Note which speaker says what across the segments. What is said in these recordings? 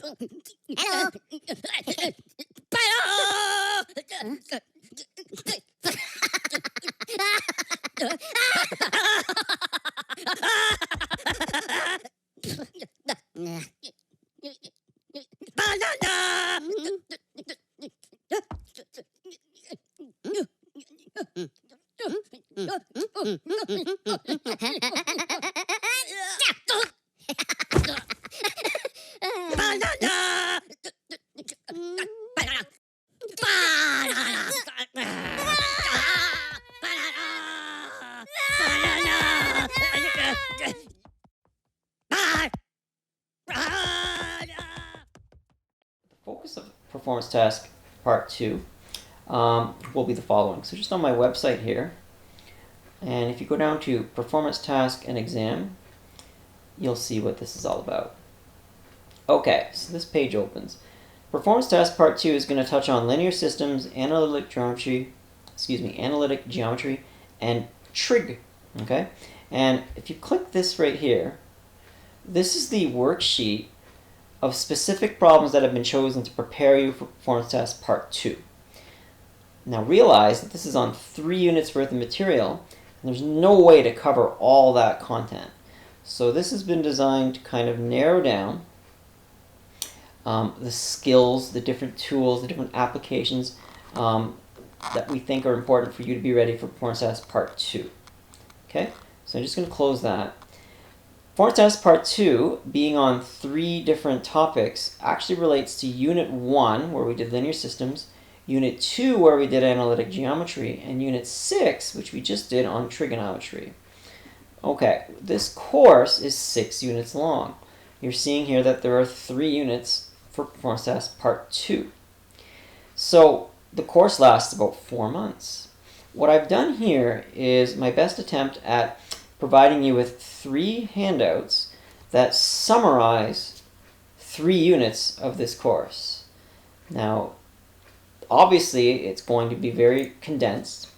Speaker 1: Hello.
Speaker 2: Focus of performance task part 2 will be the following. So just on my website here, and if you go down to performance task and exam, you'll see what this is all about. Okay, so this page opens. Performance task part 2 is going to touch on linear systems, analytic geometry, and trig. Okay, and if you click this right here, this is the worksheet of specific problems that have been chosen to prepare you for performance task part 2. Now realize that this is on 3 units worth of material, and there's no way to cover all that content. So this has been designed to kind of narrow down the skills, the different tools, the different applications that we think are important for you to be ready for performance task part 2. Okay, so I'm just going to close that. Performance task part 2, being on 3 different topics, actually relates to Unit 1, where we did linear systems, Unit 2, where we did analytic geometry, and Unit 6, which we just did on trigonometry. Okay, this course is 6 units long. You're seeing here that there are 3 units for performance task part 2. So the course lasts about 4 months. What I've done here is my best attempt at providing you with 3 handouts that summarize 3 units of this course. Now, obviously, it's going to be very condensed,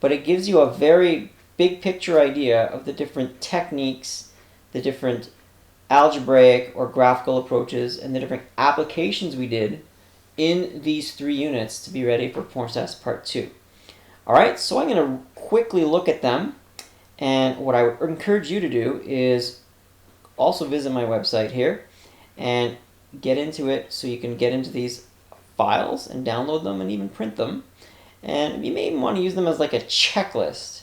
Speaker 2: but it gives you a very big picture idea of the different techniques, the different algebraic or graphical approaches, and the different applications we did in these 3 units to be ready for performance task part 2. Alright, so I'm going to quickly look at them. And what I would encourage you to do is also visit my website here and get into it so you can get into these files and download them and even print them. And you may even want to use them as like a checklist.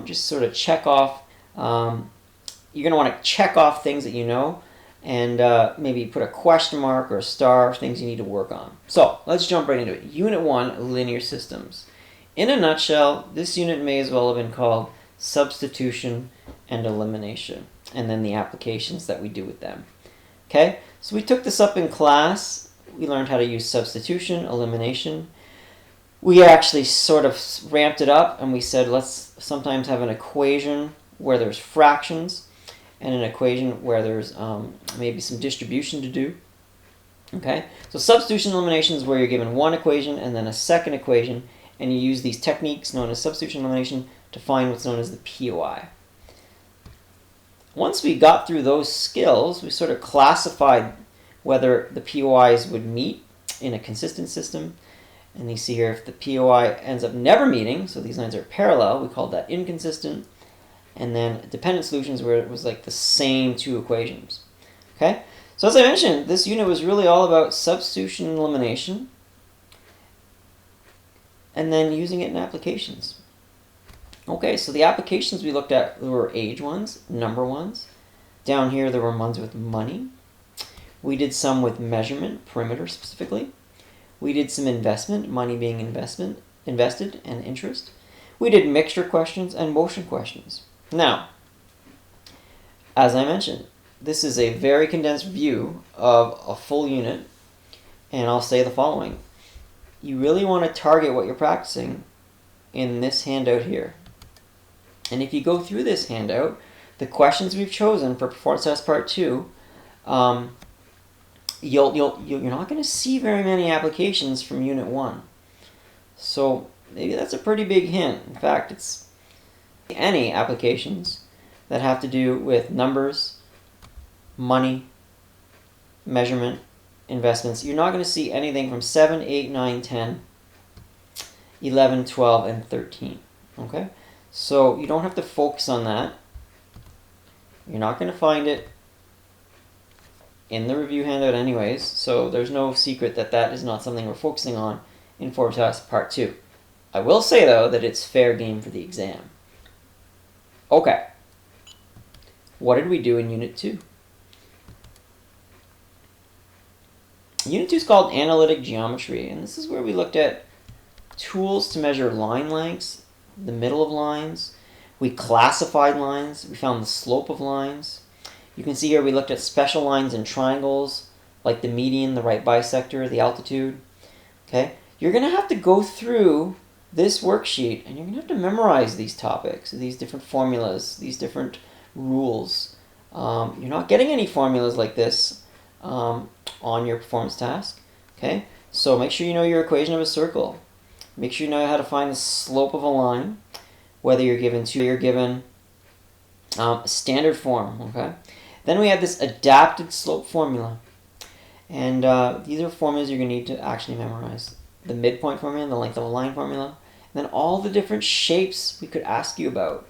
Speaker 2: Just sort of check off, you're going to want to check off things that you know and maybe put a question mark or a star, things you need to work on. So let's jump right into it. Unit 1, linear systems. In a nutshell, this unit may as well have been called substitution and elimination, and then the applications that we do with them. Okay, so we took this up in class. We learned how to use substitution, elimination. We actually sort of ramped it up and we said let's sometimes have an equation where there's fractions and an equation where there's maybe some distribution to do. Okay, so substitution and elimination is where you're given one equation and then a second equation, and you use these techniques known as substitution and elimination to find what's known as the POI. Once we got through those skills, we sort of classified whether the POIs would meet in a consistent system. And you see here if the POI ends up never meeting, so these lines are parallel, we called that inconsistent. And then dependent solutions where it was like the same 2 equations. Okay, so as I mentioned, this unit was really all about substitution and elimination and then using it in applications. Okay, so the applications we looked at were age ones, number ones. Down here there were ones with money. We did some with measurement, perimeter specifically. We did some investment, money being invested, and interest. We did mixture questions and motion questions. Now, as I mentioned, this is a very condensed view of a full unit, and I'll say the following. You really want to target what you're practicing in this handout here. And if you go through this handout, the questions we've chosen for performance test part 2, you're not going to see very many applications from unit 1. So maybe that's a pretty big hint. In fact, it's any applications that have to do with numbers, money, measurement, investments, you're not going to see anything from 7, 8, 9, 10, 11, 12, and 13. Okay? So you don't have to focus on that. You're not going to find it in the review handout anyways, so there's no secret that that is not something we're focusing on in Forecast Part 2. I will say, though, that it's fair game for the exam. Okay. What did we do in Unit 2? Unit 2 is called Analytic Geometry, and this is where we looked at tools to measure line lengths, the middle of lines. We classified lines. We found the slope of lines. You can see here we looked at special lines and triangles, like the median, the right bisector, the altitude. Okay, you're going to have to go through this worksheet, and you're going to have to memorize these topics, these different formulas, these different rules. You're not getting any formulas like this on your performance task. Okay, so make sure you know your equation of a circle. Make sure you know how to find the slope of a line, whether you're given standard form. Okay. Then we have this adapted slope formula. And these are formulas you're going to need to actually memorize. The midpoint formula, the length of a line formula, and then all the different shapes we could ask you about.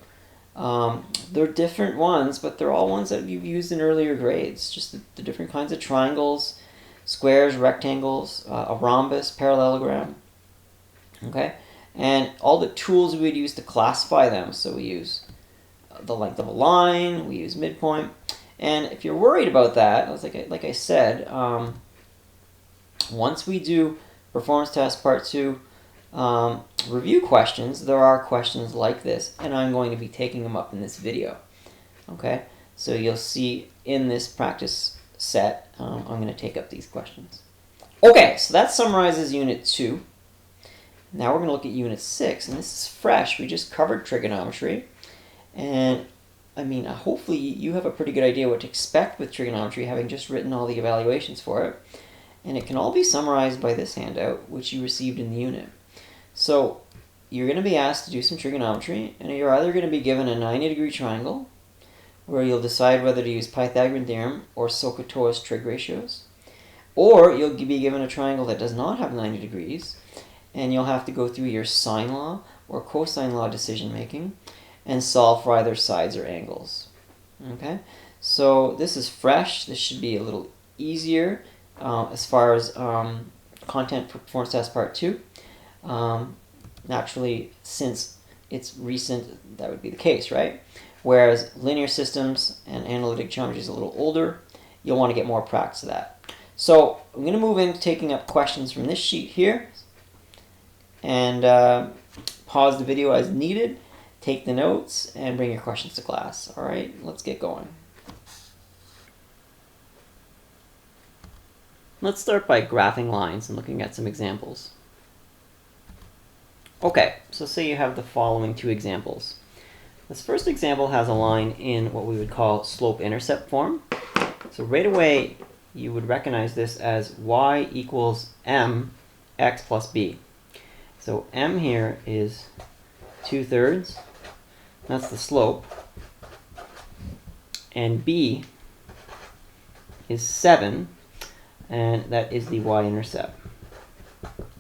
Speaker 2: They're different ones, but they're all ones that you've used in earlier grades. Just the different kinds of triangles, squares, rectangles, a rhombus, parallelogram. Okay? And all the tools we would use to classify them. So we use the length of a line, we use midpoint. And if you're worried about that, like I said, once we do Performance Test Part 2 review questions, there are questions like this, and I'm going to be taking them up in this video. Okay, so you'll see in this practice set, I'm going to take up these questions. Okay, so that summarizes Unit 2. Now we're going to look at Unit 6, and this is fresh. We just covered trigonometry, and I mean, hopefully you have a pretty good idea what to expect with trigonometry, having just written all the evaluations for it. And it can all be summarized by this handout, which you received in the unit. So you're going to be asked to do some trigonometry, and you're either going to be given a 90-degree triangle, where you'll decide whether to use Pythagorean theorem or SOHCAHTOA's trig ratios, or you'll be given a triangle that does not have 90 degrees, and you'll have to go through your sine law or cosine law decision making, and solve for either sides or angles. Okay, so this is fresh. This should be a little easier as far as content for Performance Test Part 2. Naturally, since it's recent, that would be the case, right? Whereas linear systems and analytic geometry is a little older, you'll want to get more practice of that. So I'm going to move into taking up questions from this sheet here, and pause the video as needed. Take the notes and bring your questions to class. All right, let's get going. Let's start by graphing lines and looking at some examples. Okay, so say you have the following two examples. This first example has a line in what we would call slope-intercept form. So right away, you would recognize this as y equals mx plus b. So m here is 2/3. That's the slope. And b is 7, and that is the y-intercept.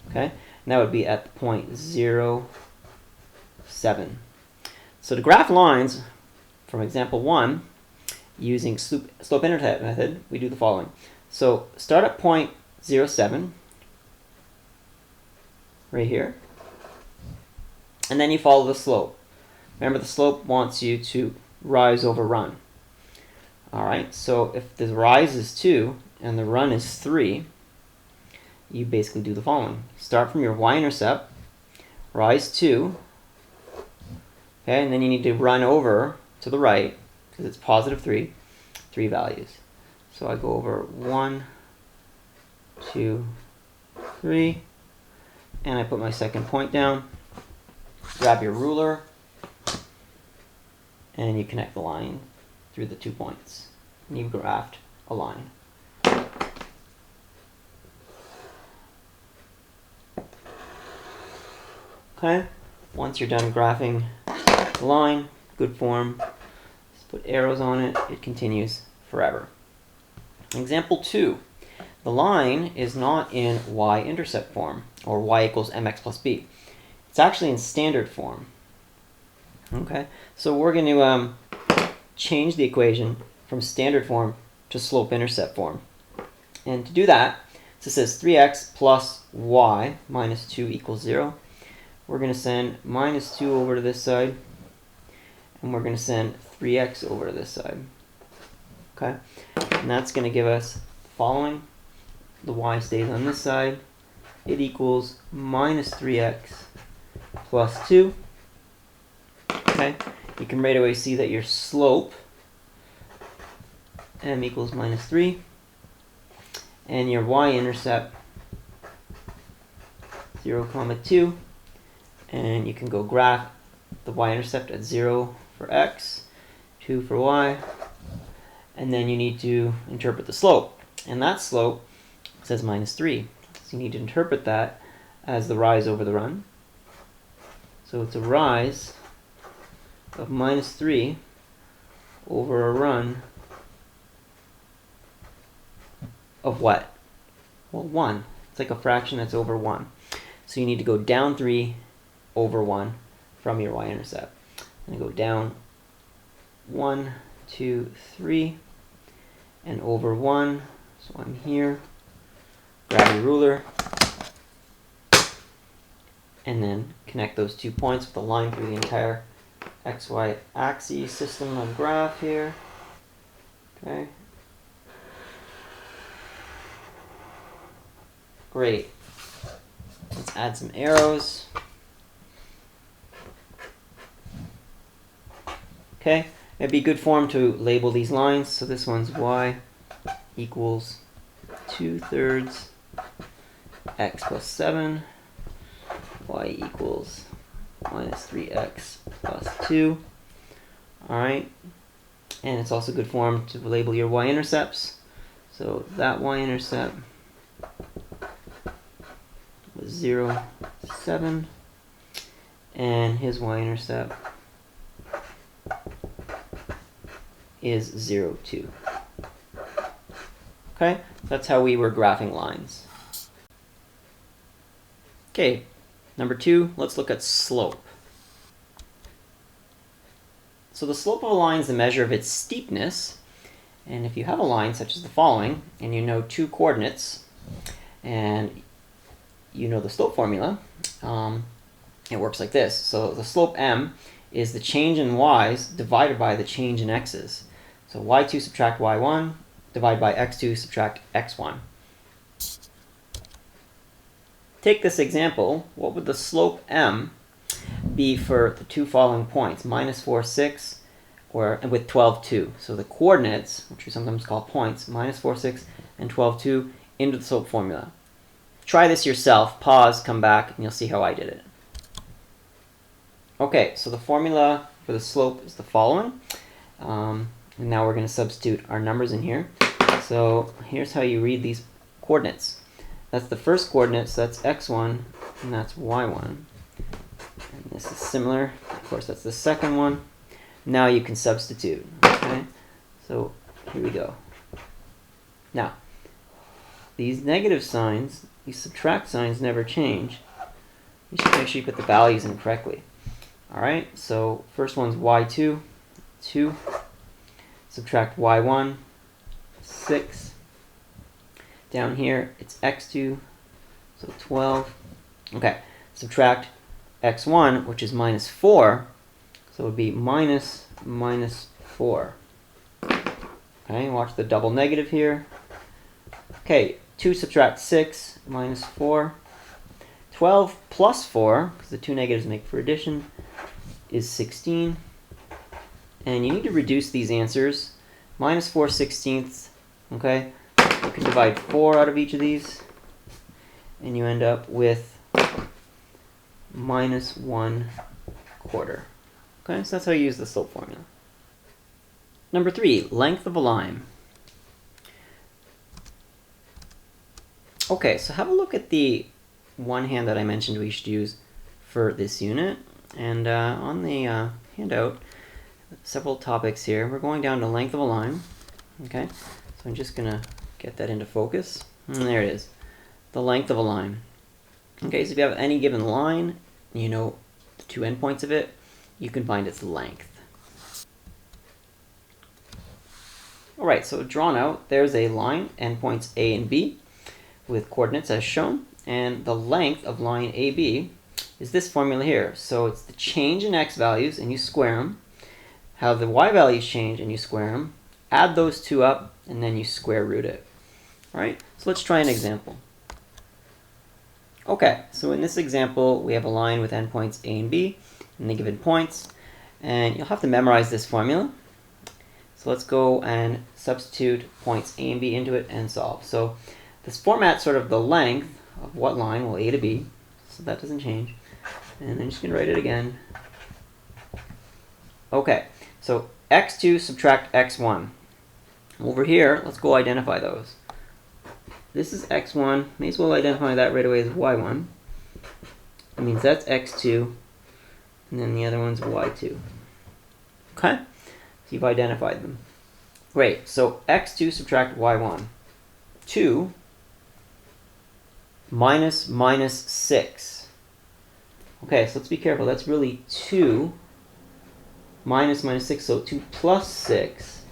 Speaker 2: Okay, and that would be at the point 0, 7. So to graph lines from example 1, using slope-intercept method, we do the following. So start at point 0, 7, right here, and then you follow the slope. Remember, the slope wants you to rise over run. All right, so if the rise is 2 and the run is 3, you basically do the following. Start from your y-intercept, rise 2, okay, and then you need to run over to the right, because it's positive 3 values. So I go over 1, 2, 3, and I put my second point down. Grab your ruler, and you connect the line through the 2 points. And you've graphed a line. Okay, once you're done graphing the line, good form, just put arrows on it, it continues forever. Example 2. the line is not in y-intercept form, or y equals mx plus b. It's actually in standard form. Okay, so we're going to change the equation from standard form to slope-intercept form. And to do that, so it says 3x plus y minus 2 equals 0. We're going to send minus 2 over to this side, and we're going to send 3x over to this side. Okay, and that's going to give us the following. The y stays on this side. It equals minus 3x plus 2. Okay, you can right away see that your slope, m equals minus 3, and your y-intercept, 0, 2, and you can go graph the y-intercept at 0 for x, 2 for y, and then you need to interpret the slope. And that slope says minus 3. So you need to interpret that as the rise over the run. So it's a rise of minus 3 over a run of what? Well, 1. It's like a fraction that's over 1. So you need to go down 3 over 1 from your y-intercept. And go down 1, 2, 3, and over 1. So I'm here. Grab your ruler, and then connect those 2 points with a line through the entire xy axis system of graph here. Okay. Great. Let's add some arrows. Okay. It'd be good form to label these lines. So this one's y equals 2/3 x plus 7, y equals minus 3x plus 2. Alright, and it's also good form to label your y-intercepts. So that y-intercept was 0, 7, and his y-intercept is 0, 2. Okay, that's how we were graphing lines. Okay, number 2, let's look at slope. So the slope of a line is the measure of its steepness. And if you have a line such as the following, and you know 2 coordinates, and you know the slope formula, it works like this. So the slope m is the change in y's divided by the change in x's. So y2 subtract y1 divided by x2 subtract x1. Take this example. What would the slope m be for the 2 following points, minus 4, 6, and with 12, 2? So the coordinates, which we sometimes call points, minus 4, 6, and 12, 2, into the slope formula. Try this yourself. Pause, come back, and you'll see how I did it. Okay, so the formula for the slope is the following. And now we're going to substitute our numbers in here. So here's how you read these coordinates. That's the first coordinate, so that's x1, and that's y1. And this is similar. Of course, that's the second one. Now you can substitute. Okay, so here we go. Now, these negative signs, these subtract signs never change. You should make sure you put the values in correctly. Alright, so first one's y2, 2. Subtract y1, 6. Down here, it's x2, so 12. Okay, subtract x1, which is minus 4. So it would be minus 4. Okay, watch the double negative here. Okay, 2 subtract 6, minus 4. 12 plus 4, because the 2 negatives make for addition, is 16. And you need to reduce these answers. Minus 4/16, okay? You can divide 4 out of each of these, and you end up with minus 1/4. Okay, so that's how you use the slope formula. Number 3, length of a line. Okay, so have a look at the one hand that I mentioned we should use for this unit. And on the handout, several topics here. We're going down to length of a line. Okay, so I'm just going to get that into focus. And there it is, the length of a line. Okay, so if you have any given line, you know the two endpoints of it, you can find its length. All right, so drawn out, there's a line, endpoints A and B, with coordinates as shown, and the length of line AB is this formula here. So it's the change in x values, and you square them, how the y values change, and you square them, add those two up, and then you square root it. All right, so let's try an example. Okay, so in this example, we have a line with endpoints A and B, and the given points, and you'll have to memorize this formula. So let's go and substitute points A and B into it and solve. So this format's sort of the length of what line? Well, A to B, so that doesn't change. And I'm just going to write it again. Okay, so x2 subtract x1. Over here, let's go identify those. This is x1. May as well identify that right away as y1. That means that's x2, and then the other one's y2. Okay? So you've identified them. Great. So x2 subtract y1. 2 minus 6. Okay, so let's be careful. That's really 2 minus 6. So 2 plus 6.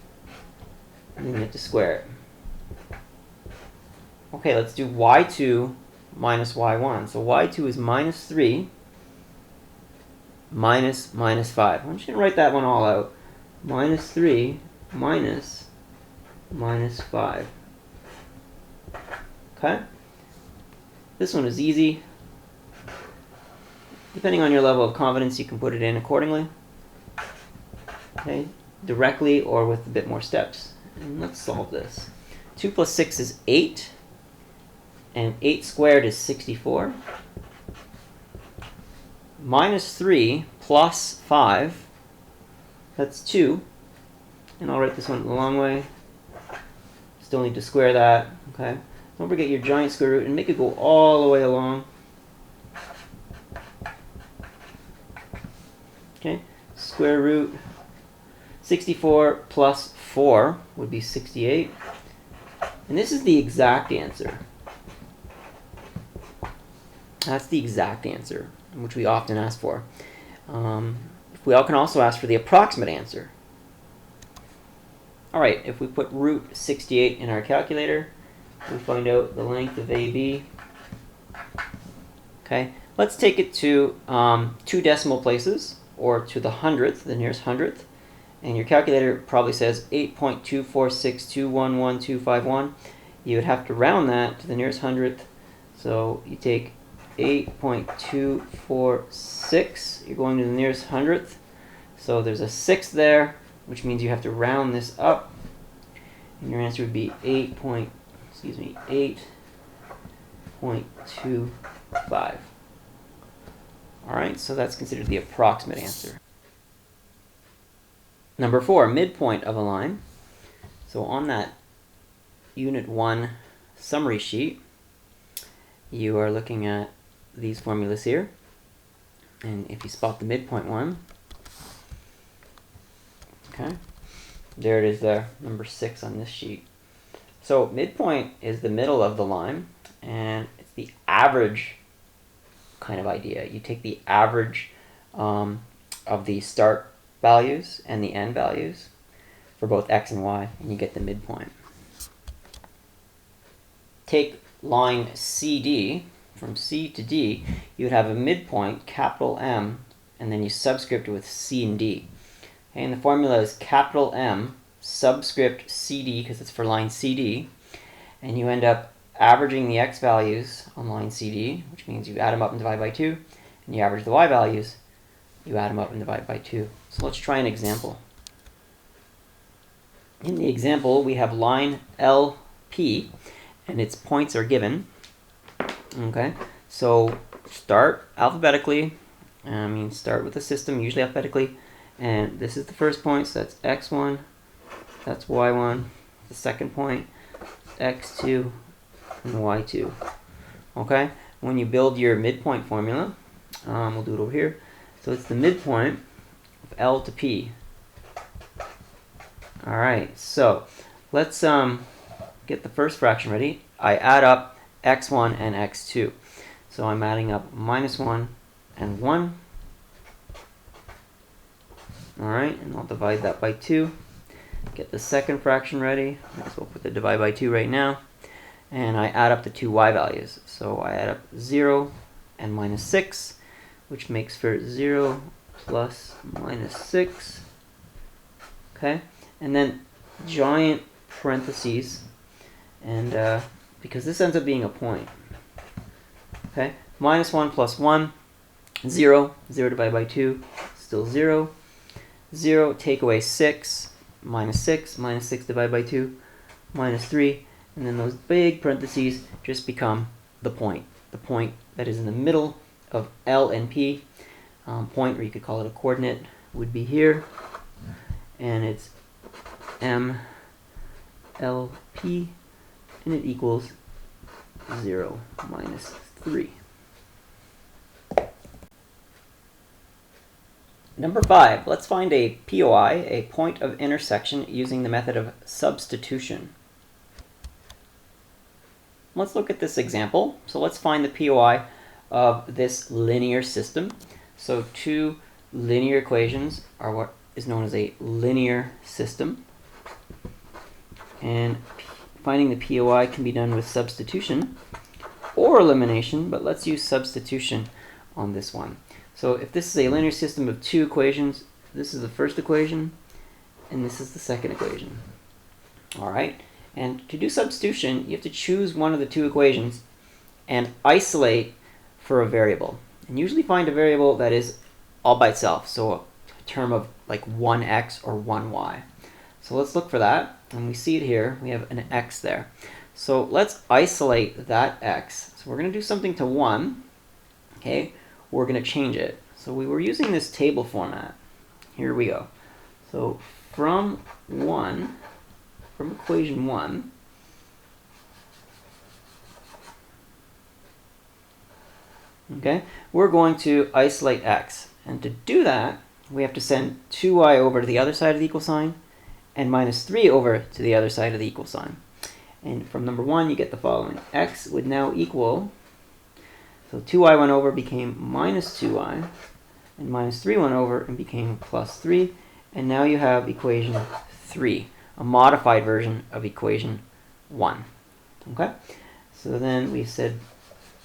Speaker 2: And then you have to square it. Okay, let's do y2 minus y1. So y2 is minus 3 minus 5. I'm just going to write that one all out. Minus 3 minus 5. Okay? This one is easy. Depending on your level of confidence, you can put it in accordingly. Okay? Directly or with a bit more steps. And let's solve this. 2 plus 6 is 8. And 8 squared is 64. Minus 3 plus 5, that's 2. And I'll write this one the long way. Still need to square that. Okay. Don't forget your giant square root and make it go all the way along. Okay. Square root 64 plus 4 would be 68. And this is the exact answer. That's the exact answer, which we often ask for. We can also ask for the approximate answer. All right, if we put root 68 in our calculator, we find out the length of AB. Okay, let's take it to 2 decimal places, or to the hundredth, the nearest hundredth. And your calculator probably says 8.246211251. You would have to round that to the nearest hundredth. So you take 8.246, you're going to the nearest hundredth. So there's a 6 there, which means you have to round this up. And your answer would be 8.25. All right, so that's considered the approximate answer. Number 4, midpoint of a line. So on that Unit 1 summary sheet, you are looking at these formulas here. And if you spot the midpoint one, okay, there it is there, number 6 on this sheet. So midpoint is the middle of the line, and it's the average kind of idea. You take the average of the start values and the end values for both x and y, and you get the midpoint. Take line CD, from C to D, you would have a midpoint, capital M, and then you subscript it with C and D. Okay, and the formula is capital M, subscript CD, because it's for line CD, and you end up averaging the x values on line CD, which means you add them up and divide by 2, and you average the y values, you add them up and divide by 2. So let's try an example. In the example, we have line LP, and its points are given. Okay, so start alphabetically. Start with the system, usually alphabetically. And this is the first point, so that's x1, that's y1. The second point, x2, and y2. Okay, when you build your midpoint formula, we'll do it over here. So it's the midpoint of L to P. All right, so let's get the first fraction ready. I add up x1 and x2. So I'm adding up -1 and 1. All right, and I'll divide that by 2. Get the second fraction ready. Might as well put the divide by 2 right now. And I add up the two y values. So I add up 0 and -6, which makes for 0 plus -6. Okay, and then giant parentheses, and because this ends up being a point. Okay, -1 plus 1, 0. 0 divided by 2, still 0. 0, take away 6, -6. -6 divided by 2, -3. And then those big parentheses just become the point that is in the middle of L and P. Point, or you could call it a coordinate, would be here. And it's M, L, P, and it equals 0 minus 3. Number 5, let's find a POI, a point of intersection, using the method of substitution. Let's look at this example. So let's find the POI of this linear system. So two linear equations are what is known as a linear system. And finding the POI can be done with substitution or elimination, but let's use substitution on this one. So if this is a linear system of two equations, this is the first equation, and this is the second equation. All right. And to do substitution, you have to choose one of the two equations and isolate for a variable. And usually find a variable that is all by itself, so a term of like 1x or 1y. So let's look for that, and we see it here. We have an x there. So let's isolate that x. So we're going to do something to 1. Okay, we're going to change it. So we were using this table format. Here we go. So from equation 1, okay, we're going to isolate x. And to do that, we have to send 2y over to the other side of the equal sign and -3 over to the other side of the equal sign. And from number 1, you get the following. X would now equal, so 2y went over, became -2y, and -3 went over and became +3. And now you have equation 3. A modified version of equation 1. Okay, so then we said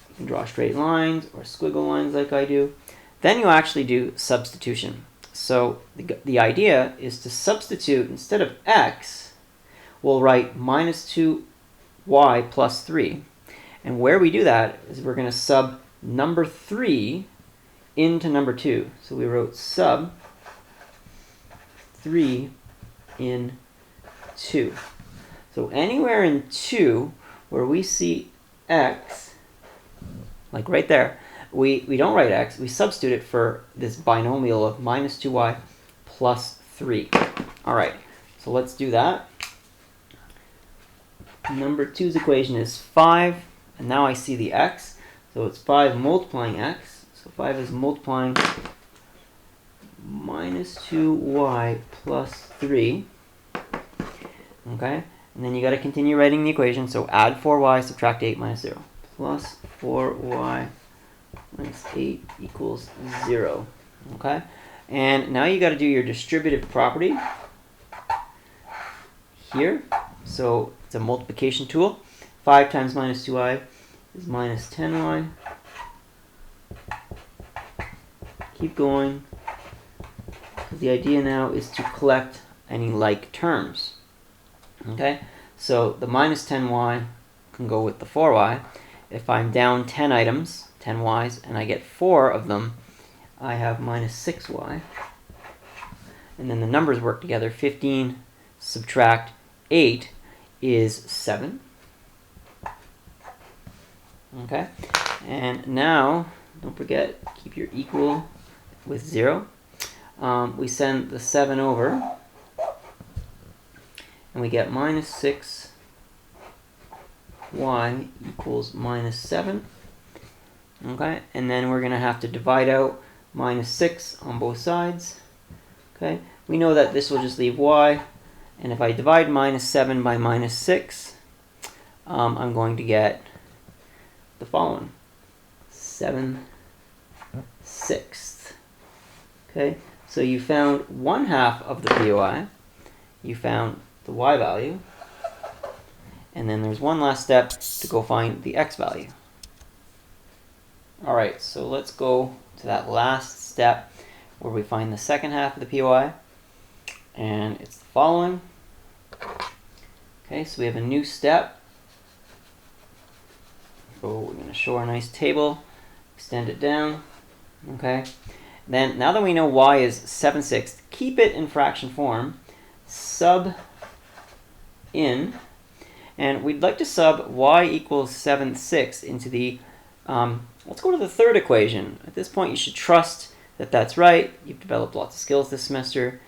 Speaker 2: you can draw straight lines or squiggle lines like I do. Then you actually do substitution. So the idea is to substitute, instead of x, we'll write -2y plus 3. And where we do that is we're going to sub number 3 into number 2. So we wrote sub 3 in 2. So anywhere in 2 where we see x, like right there, we don't write x, we substitute it for this binomial of -2y plus 3. All right, so let's do that. Number 2's equation is 5, and now I see the x, so it's 5 multiplying x. So 5 is multiplying -2y plus 3. Okay, and then you got to continue writing the equation. So add 4y, subtract 8 minus 0. Plus 4y minus 8 equals 0. Okay, and now you got to do your distributive property here. So it's a multiplication tool. 5 times -2y is -10y. Keep going. The idea now is to collect any like terms. Okay, so the -10y can go with the 4y. If I'm down 10 items, 10 y's, and I get 4 of them, I have -6y. And then the numbers work together. 15 subtract 8 is 7. Okay, and now, don't forget, keep your equal with 0. We send the 7 over, and we get -6y equals -7. Okay, and then we're going to have to divide out -6 on both sides. Okay, we know that this will just leave y, and if I divide -7 by -6, I'm going to get the following: 7/6. Okay, so you found 1/2 of the POI, you found the y value, and then there's one last step to go find the x value. Alright, so let's go to that last step where we find the second half of the POI, and it's the following. Okay, so we have a new step. So we're going to show our nice table, extend it down. Okay, then now that we know y is 7/6, keep it in fraction form, sub in, and we'd like to sub y equals 7/6 into the, let's go to the third equation. At this point, you should trust that that's right. You've developed lots of skills this semester.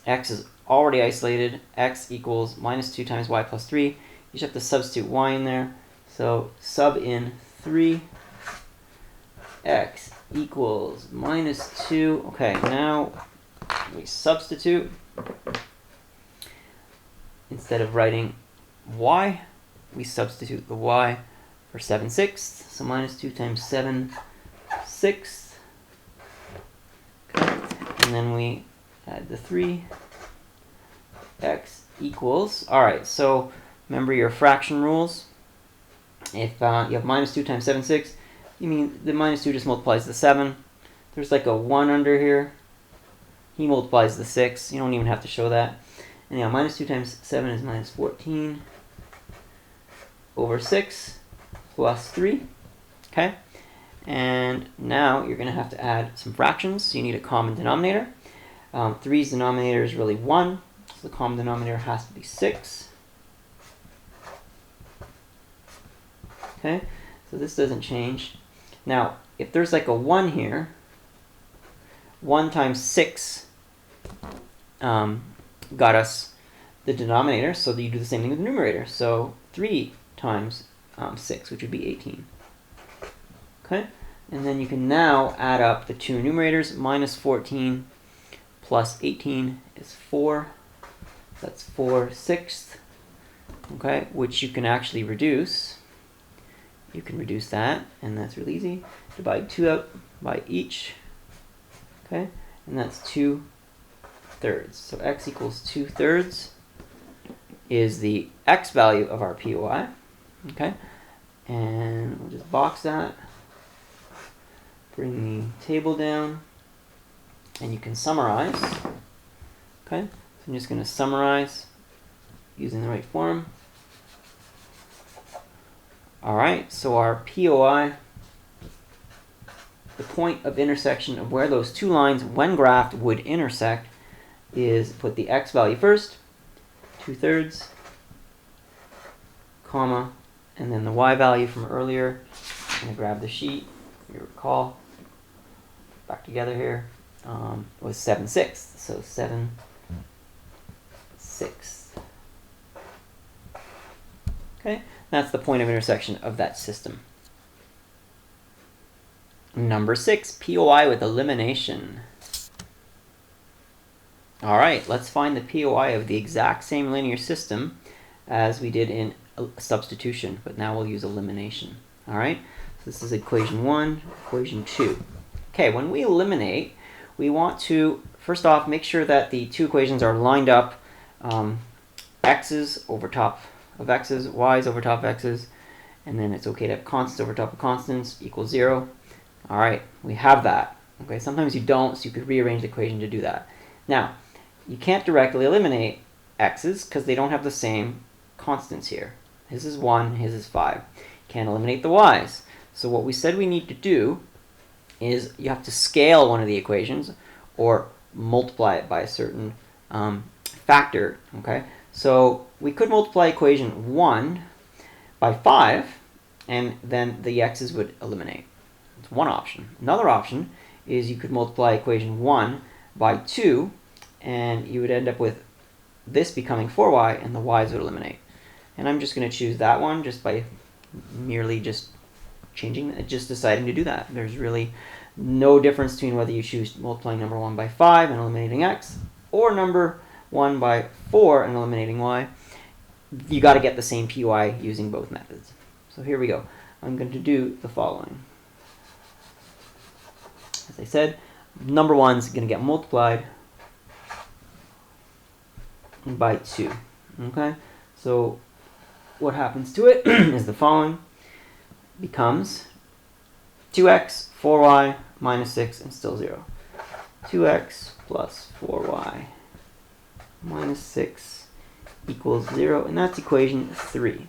Speaker 2: X is already isolated. X equals -2 times y plus 3. You just have to substitute y in there. So sub in 3x equals -2. Okay, now we substitute. Instead of writing y, we substitute the y for 7/6. So -2 times 7/6. Okay. And then we add the 3. X equals, all right, so remember your fraction rules. If you have -2 times 7/6, you mean the -2 just multiplies the 7. There's like a 1 under here. He multiplies the 6. You don't even have to show that. And yeah, -2 times 7 is -14 over 6 plus 3. Okay? And now you're going to have to add some fractions. So you need a common denominator. 3's denominator is really 1. So the common denominator has to be 6. Okay? So this doesn't change. Now, if there's like a 1 here, 1 times 6 got us the denominator, so you do the same thing with the numerator. So 3 times 6, which would be 18. Okay? And then you can now add up the two numerators. -14 plus 18 is 4. That's 4/6. Okay? Which you can actually reduce. You can reduce that, and that's really easy. Divide 2 out by each. Okay? And that's 2/3. So x equals 2/3 is the x value of our POI. Okay? And we'll just box that. Bring the table down. And you can summarize. Okay? So I'm just going to summarize using the right form. Alright, so our POI, the point of intersection of where those two lines, when graphed, would intersect is put the x value first, 2/3, comma, and then the y value from earlier. I'm going to grab the sheet. You recall, back together here, was 7/6. So 7/6. Okay, that's the point of intersection of that system. Number 6, POI with elimination. All right, let's find the POI of the exact same linear system as we did in substitution, but now we'll use elimination. All right, so this is equation 1, equation 2. Okay, when we eliminate, we want to, first off, make sure that the two equations are lined up, x's over top of x's, y's over top of x's, and then it's okay to have constants over top of constants equals 0. All right, we have that. Okay, sometimes you don't, so you could rearrange the equation to do that. Now, you can't directly eliminate x's because they don't have the same constants here. His is 1, his is 5. Can't eliminate the y's. So what we said we need to do is you have to scale one of the equations or multiply it by a certain factor. Okay, so we could multiply equation 1 by 5, and then the x's would eliminate. It's one option. Another option is you could multiply equation 1 by 2, and you would end up with this becoming 4y, and the y's would eliminate. And I'm just going to choose that one just by merely just deciding to do that. There's really no difference between whether you choose multiplying number 1 by 5 and eliminating x, or number 1 by 4 and eliminating y. you got to get the same POI using both methods. So here we go. I'm going to do the following. As I said, number 1 is going to get multiplied by 2. Okay? So what happens to it is the following. Becomes 2x, 4y, minus 6, and still 0. 2x plus 4y minus 6 equals 0, and that's equation 3.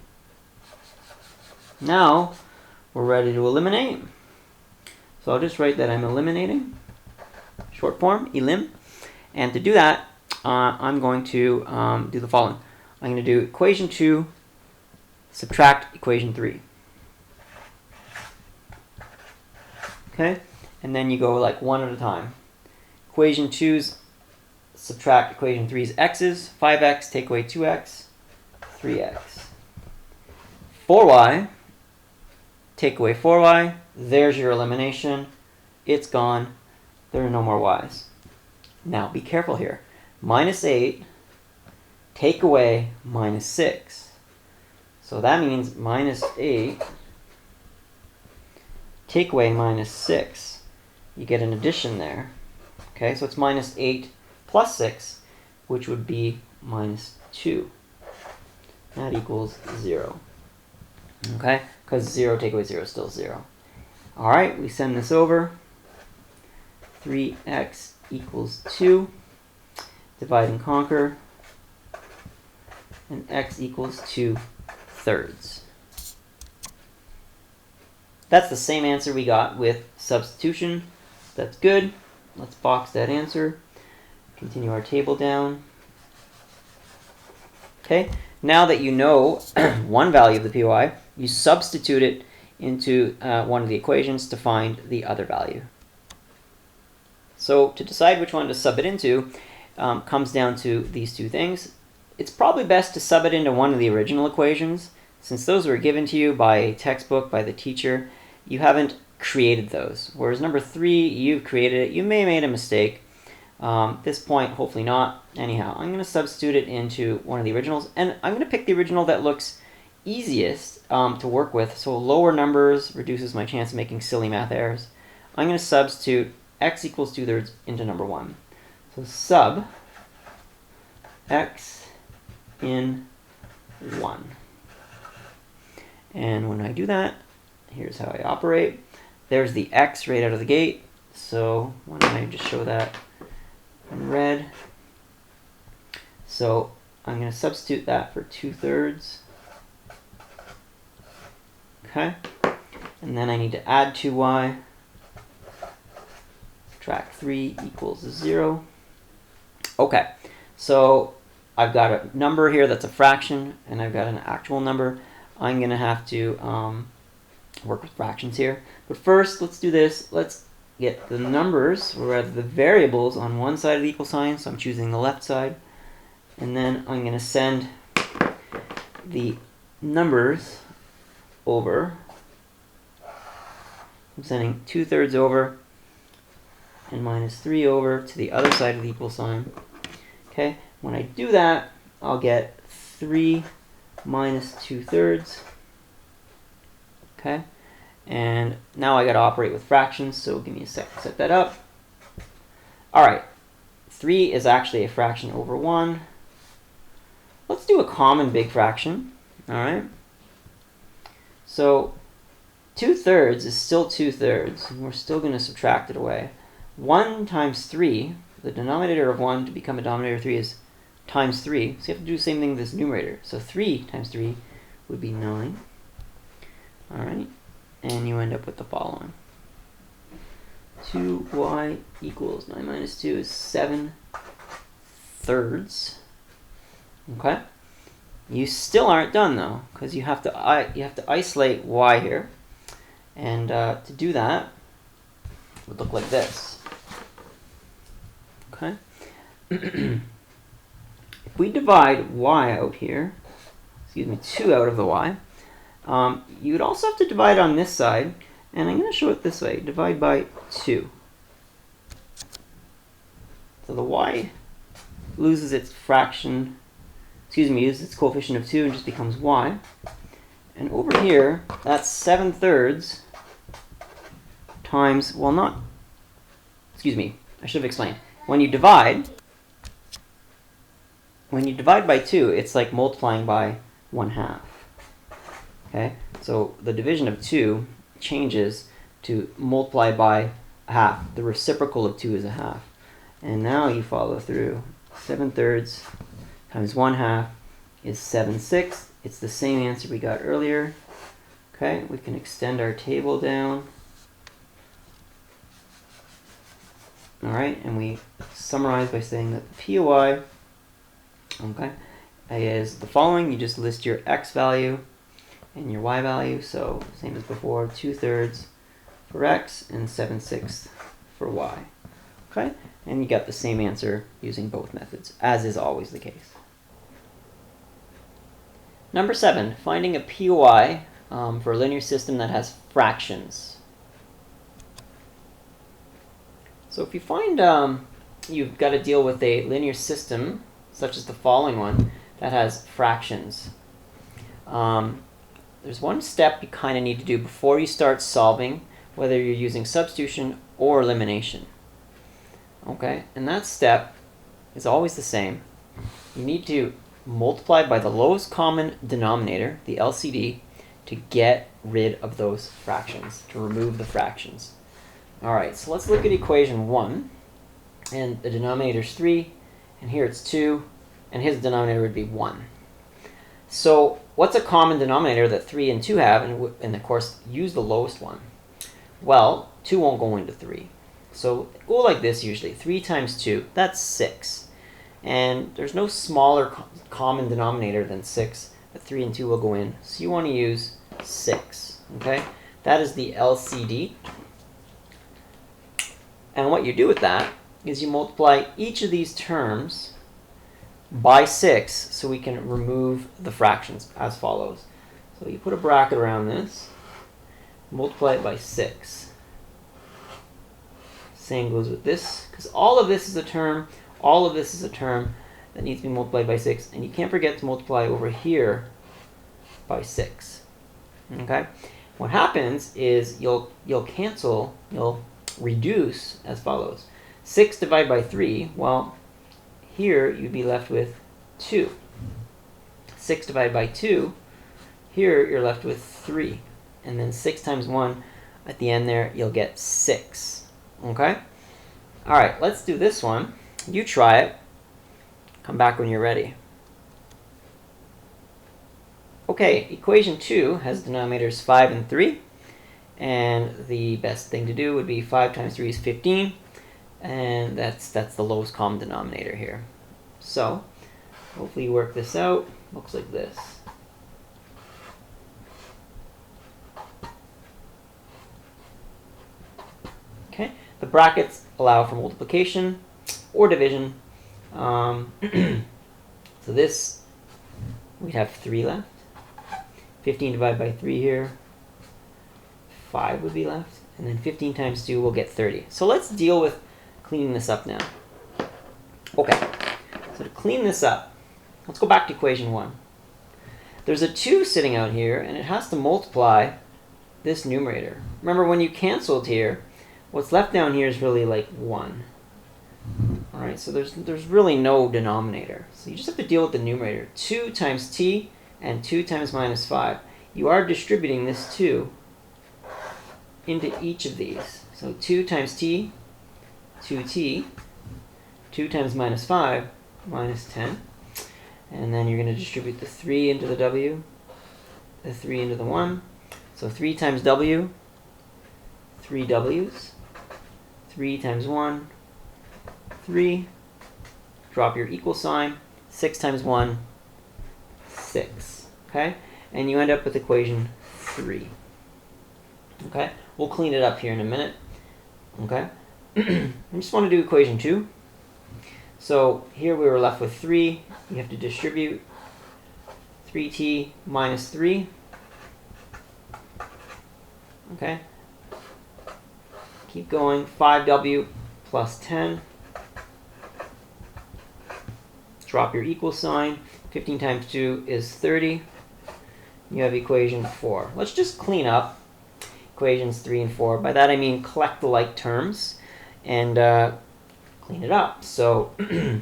Speaker 2: Now, we're ready to eliminate. So I'll just write that I'm eliminating, short form, elim. And to do that, I'm going to do the following. I'm going to do equation 2, subtract equation 3. Okay? And then you go like one at a time. Equation 2's subtract equation 3's x's, 5x, take away 2x, 3x. 4y, take away 4y, there's your elimination. It's gone. There are no more y's. Now, be careful here. Minus 8, take away minus 6. So that means minus 8, take away minus 6. You get an addition there. Okay, so it's minus 8 plus 6, which would be minus 2. That equals 0. Okay, because 0 take away 0 is still 0. All right, we send this over. 3x equals 2. Divide and conquer. And x equals 2/3. That's the same answer we got with substitution. That's good. Let's box that answer. Continue our table down. Okay, now that you know one value of the POI, you substitute it into one of the equations to find the other value. So to decide which one to sub it into comes down to these two things. It's probably best to sub it into one of the original equations. Since those were given to you by a textbook, by the teacher, you haven't created those. Whereas number 3, you've created it. You may have made a mistake. This point, hopefully not. Anyhow, I'm going to substitute it into one of the originals. And I'm going to pick the original that looks easiest to work with. So lower numbers reduces my chance of making silly math errors. I'm going to substitute x equals 2/3 into number 1. So sub x in 1. And when I do that, here's how I operate. There's the x right out of the gate. So why don't I just show that in red. So I'm going to substitute that for 2/3. Okay. And then I need to add 2y. Subtract 3 equals 0. Okay. So I've got a number here that's a fraction, and I've got an actual number. I'm going to have to work with fractions here. But first, let's do this. Let's get the numbers, or rather the variables, on one side of the equal sign. So I'm choosing the left side. And then I'm going to send the numbers over. I'm sending 2/3 over and minus 3 over to the other side of the equal sign. Okay, when I do that, I'll get 3 minus 2/3. Okay, and now I got to operate with fractions, so give me a sec to set that up. All right, 3 is actually a fraction over 1. Let's do a common big fraction. All right, so 2/3 is still 2/3, and we're still going to subtract it away. 1 times 3, the denominator of 1 to become a denominator of 3 is times 3. So you have to do the same thing with this numerator. So 3 times 3 would be 9. All right, and you end up with the following. 2y equals 9 minus 2 is 7/3. Okay. You still aren't done though, because you have to isolate y here, and to do that, it would look like this. Okay. If we divide y out here, 2 out of the y, you would also have to divide on this side, and I'm going to show it this way. Divide by 2. So the y loses its fraction uses its coefficient of 2 and just becomes y. And over here, that's 7/3 times, well, not, excuse me, I should have explained. When you divide by 2, it's like multiplying by 1/2. Okay, so the division of 2 changes to multiply by a half. The reciprocal of 2 is a half. And now you follow through. 7/3 times 1/2 is 7/6. It's the same answer we got earlier. Okay, we can extend our table down. All right, and we summarize by saying that the POI, okay, is the following. You just list your x value and your y value. So same as before, 2/3 for x and 7/6 for y. Okay, and you got the same answer using both methods, as is always the case. Number 7, finding a POI for a linear system that has fractions. So if you find you've got to deal with a linear system, such as the following one, that has fractions, there's one step you kind of need to do before you start solving, whether you're using substitution or elimination. Okay, and that step is always the same. You need to multiply by the lowest common denominator, the LCD, to get rid of those fractions, to remove the fractions. All right, so let's look at equation 1, and the denominator is 3, and here it's 2, and his denominator would be 1. So what's a common denominator that 3 and 2 have, and of course use the lowest one? Well, 2 won't go into 3. So go like this usually. 3 times 2, that's 6. And there's no smaller common denominator than 6 that 3 and 2 will go in. So you want to use 6. Okay? That is the LCD. And what you do with that is you multiply each of these terms by 6 so we can remove the fractions as follows. So you put a bracket around this, multiply it by 6. Same goes with this, because all of this is a term, all of this is a term that needs to be multiplied by 6, and you can't forget to multiply over here by 6. Okay? What happens is you'll cancel, you'll reduce as follows. 6 divided by 3, well, here you'd be left with 2. 6 divided by 2, here you're left with 3. And then 6 times 1, at the end there, you'll get 6. Okay? All right, let's do this one. You try it. Come back when you're ready. Okay, equation 2 has denominators 5 and 3. And the best thing to do would be 5 times 3 is 15. And that's the lowest common denominator here. So, hopefully you work this out. Looks like this. Okay, the brackets allow for multiplication or division. So this, we'd have 3 left. 15 divided by 3 here. 5 would be left. And then 15 times 2 will get 30. So let's deal with cleaning this up now. Okay, so to clean this up, let's go back to equation 1. There's a 2 sitting out here, and it has to multiply this numerator. Remember, when you canceled here, what's left down here is really like 1. All right, so there's really no denominator. So you just have to deal with the numerator. 2 times t and 2 times minus 5. You are distributing this 2 into each of these. So 2 times t, 2t, 2 times minus 5, minus 10. And then you're going to distribute the 3 into the w, the 3 into the 1. So 3 times w, 3 w's. 3 times 1, 3. Drop your equal sign. 6 times 1, 6. Okay? And you end up with equation 3. Okay? We'll clean it up here in a minute. Okay? I just want to do equation 2. So here we were left with 3. You have to distribute 3t minus 3. Okay? Keep going. 5w plus 10. Drop your equal sign. 15 times 2 is 30. You have equation 4. Let's just clean up equations 3 and 4. By that I mean collect the like terms and clean it up. So the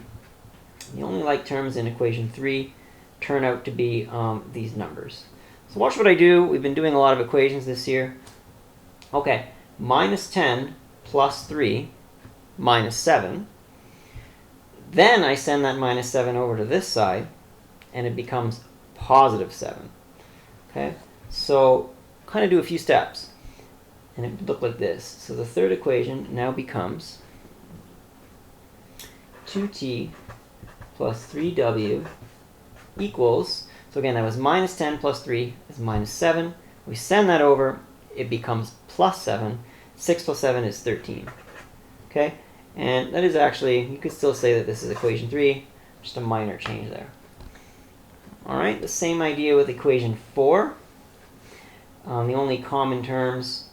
Speaker 2: only like terms in equation 3 turn out to be these numbers. So watch what I do. We've been doing a lot of equations this year. Okay, minus 10 plus 3 minus 7. Then I send that minus 7 over to this side, and it becomes positive 7. Okay, so kind of do a few steps, and it would look like this. So the third equation now becomes 2t plus 3w equals, so again, that was minus 10 plus 3 is minus 7. We send that over, it becomes plus 7. 6 plus 7 is 13. Okay, and that is actually, you could still say that this is equation 3, just a minor change there. All right, the same idea with equation 4. The only common terms,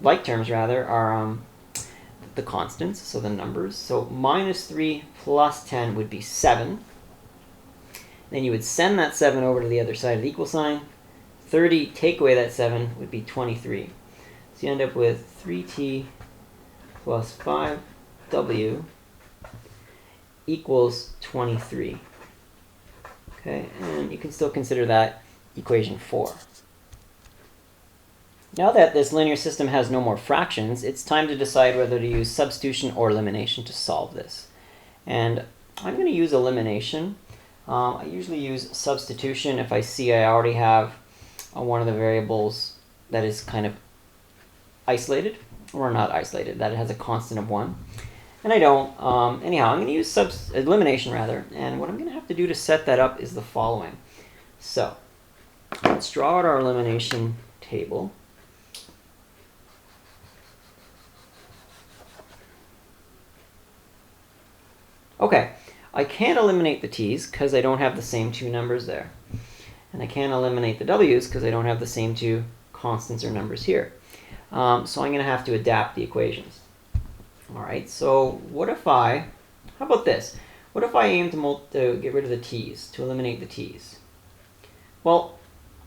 Speaker 2: like terms rather, are the constants, so the numbers. So minus 3 plus 10 would be 7. Then you would send that 7 over to the other side of the equal sign. 30, take away that 7, would be 23. So you end up with 3t plus 5w equals 23. Okay, and you can still consider that equation 4. Now that this linear system has no more fractions, it's time to decide whether to use substitution or elimination to solve this. And I'm going to use elimination. I usually use substitution if I see I already have one of the variables that is kind of isolated, or not isolated, that it has a constant of 1. And I don't. Anyhow, I'm going to use elimination rather, and what I'm going to have to do to set that up is the following. So let's draw out our elimination table. Okay, I can't eliminate the t's because I don't have the same two numbers there. And I can't eliminate the w's because I don't have the same two constants or numbers here. So I'm going to have to adapt the equations. All right, so what if how about this? What if I aim to get rid of the t's, to eliminate the t's? Well,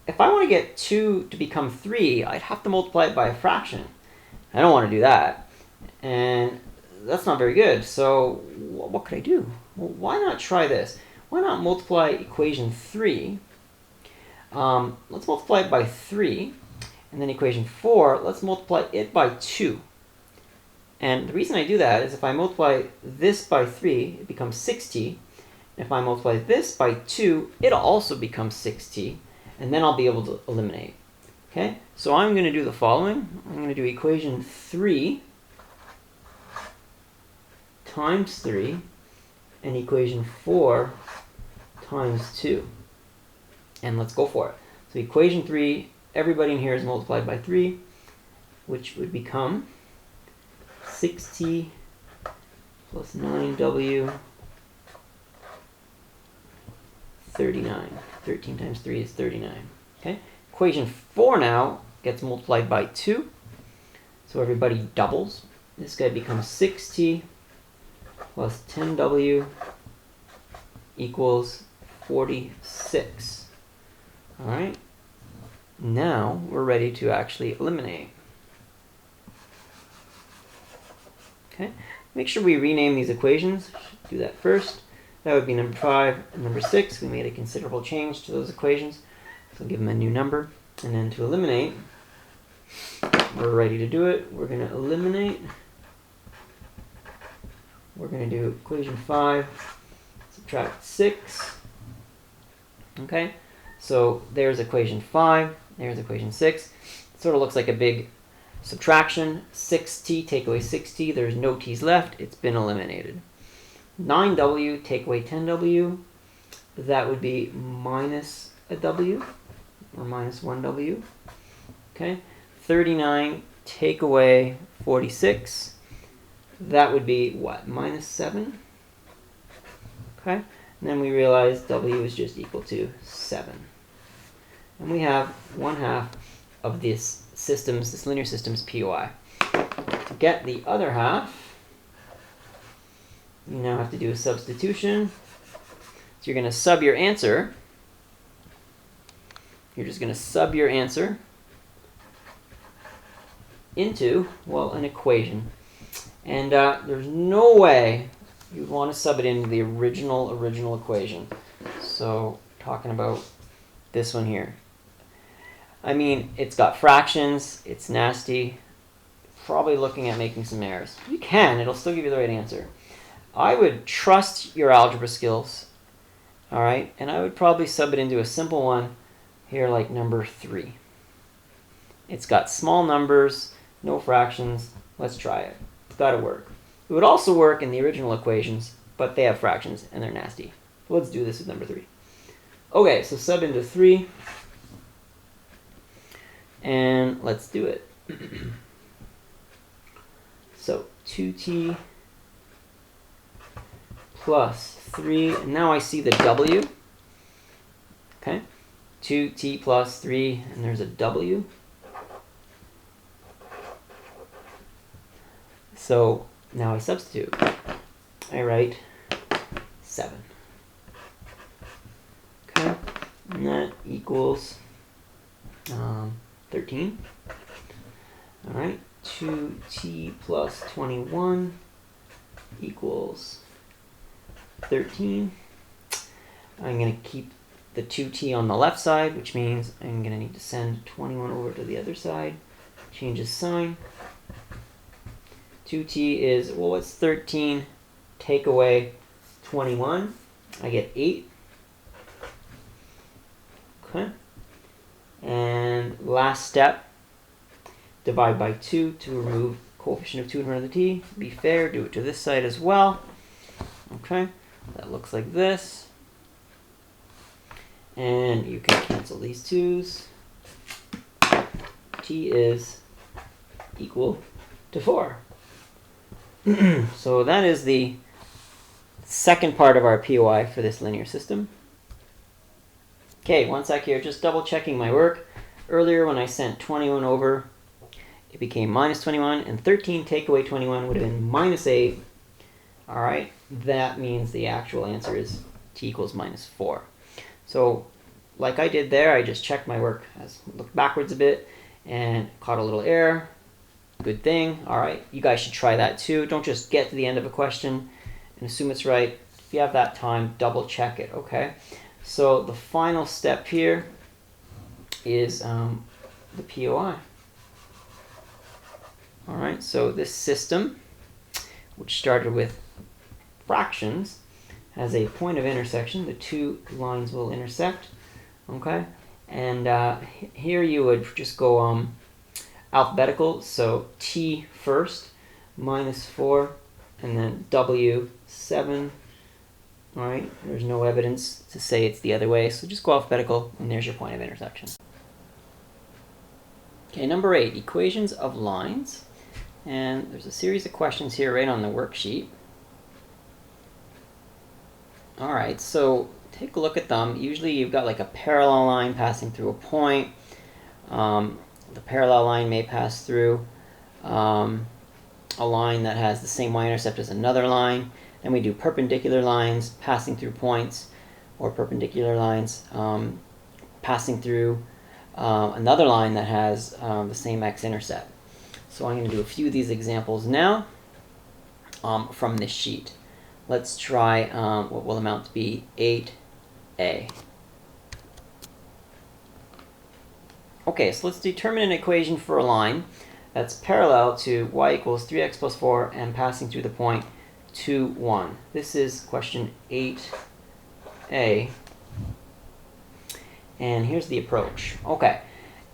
Speaker 2: if I want to get 2 to become 3, I'd have to multiply it by a fraction. I don't want to do that. And that's not very good. So what could I do? Well, why not try this? Why not multiply equation 3? Let's multiply it by 3. And then equation 4, let's multiply it by 2. And the reason I do that is if I multiply this by 3, it becomes 6t. If I multiply this by 2, it'll also become 6t. And then I'll be able to eliminate. Okay? So I'm going to do the following. I'm going to do equation 3 times 3 and equation 4 times 2. And let's go for it. So equation 3, everybody in here is multiplied by 3, which would become 6t plus 9w, 39. 13 times 3 is 39. Okay. Equation 4 now gets multiplied by 2. So everybody doubles. This guy becomes 6t plus 10w equals 46. All right. Now we're ready to actually eliminate. Okay. Make sure we rename these equations. Do that first. That would be number 5 and number 6. We made a considerable change to those equations. So give them a new number. And then to eliminate, we're ready to do it. We're going to eliminate. We're going to do equation 5, subtract 6. Okay, so there's equation 5, there's equation 6. It sort of looks like a big subtraction. 6t, take away 6t, there's no t's left, it's been eliminated. 9w, take away 10w, that would be minus a w, or minus 1w. Okay, 39, take away 46. That would be what? Minus 7. Okay. And then we realize w is just equal to 7. And we have 1/2 of this linear system's POI. To get the other half, you now have to do a substitution. you're going to sub your answer. You're just going to sub your answer into, well, an equation. And there's no way you'd want to sub it into the original equation. So talking about this one here. I mean, it's got fractions, it's nasty, probably looking at making some errors. You can, it'll still give you the right answer. I would trust your algebra skills, all right? And I would probably sub it into a simple one here, like number 3. It's got small numbers, no fractions. Let's try it. It's got to work. It would also work in the original equations, but they have fractions and they're nasty. Let's do this with number 3. Okay, so sub into 3. And let's do it. So 2t plus 3, and now I see the w. Okay, 2t plus 3, and there's a w. So now I substitute. I write 7. Okay, and that equals 13. All right, 2t plus 21 equals 13. I'm going to keep the 2t on the left side, which means I'm going to need to send 21 over to the other side. Changes sign. 2t is, well, what's 13? Take away 21. I get 8. Okay. And last step, divide by 2 to remove coefficient of 2 in front of the t. Be fair, do it to this side as well. Okay, that looks like this. And you can cancel these 2's. T is equal to 4. So that is the second part of our POI for this linear system. Okay, one sec here, just double checking my work. Earlier when I sent 21 over, it became minus 21, and 13 take away 21 would have been minus 8. All right, that means the actual answer is t equals minus 4. So like I did there, I just checked my work. I looked backwards a bit and caught a little error. Good thing. All right, you guys should try that too. Don't just get to the end of a question and assume it's right. If you have that time, double check it, okay? So the final step here is the POI. All right, so this system, which started with fractions, has a point of intersection. The two lines will intersect, okay? And here you would just go alphabetical, so t first, minus 4, and then w, 7. All right, there's no evidence to say it's the other way, so just go alphabetical, and there's your point of intersection. Okay, number 8, equations of lines. And there's a series of questions here right on the worksheet. All right, so take a look at them. Usually you've got like a parallel line passing through a point. The parallel line may pass through a line that has the same y-intercept as another line. Then we do perpendicular lines passing through points, or perpendicular lines passing through another line that has the same x-intercept. So I'm going to do a few of these examples now from this sheet. Let's try what will amount to be 8a. Okay, so let's determine an equation for a line that's parallel to y equals 3x plus 4 and passing through the point 2, 1. This is question 8a. And here's the approach. Okay,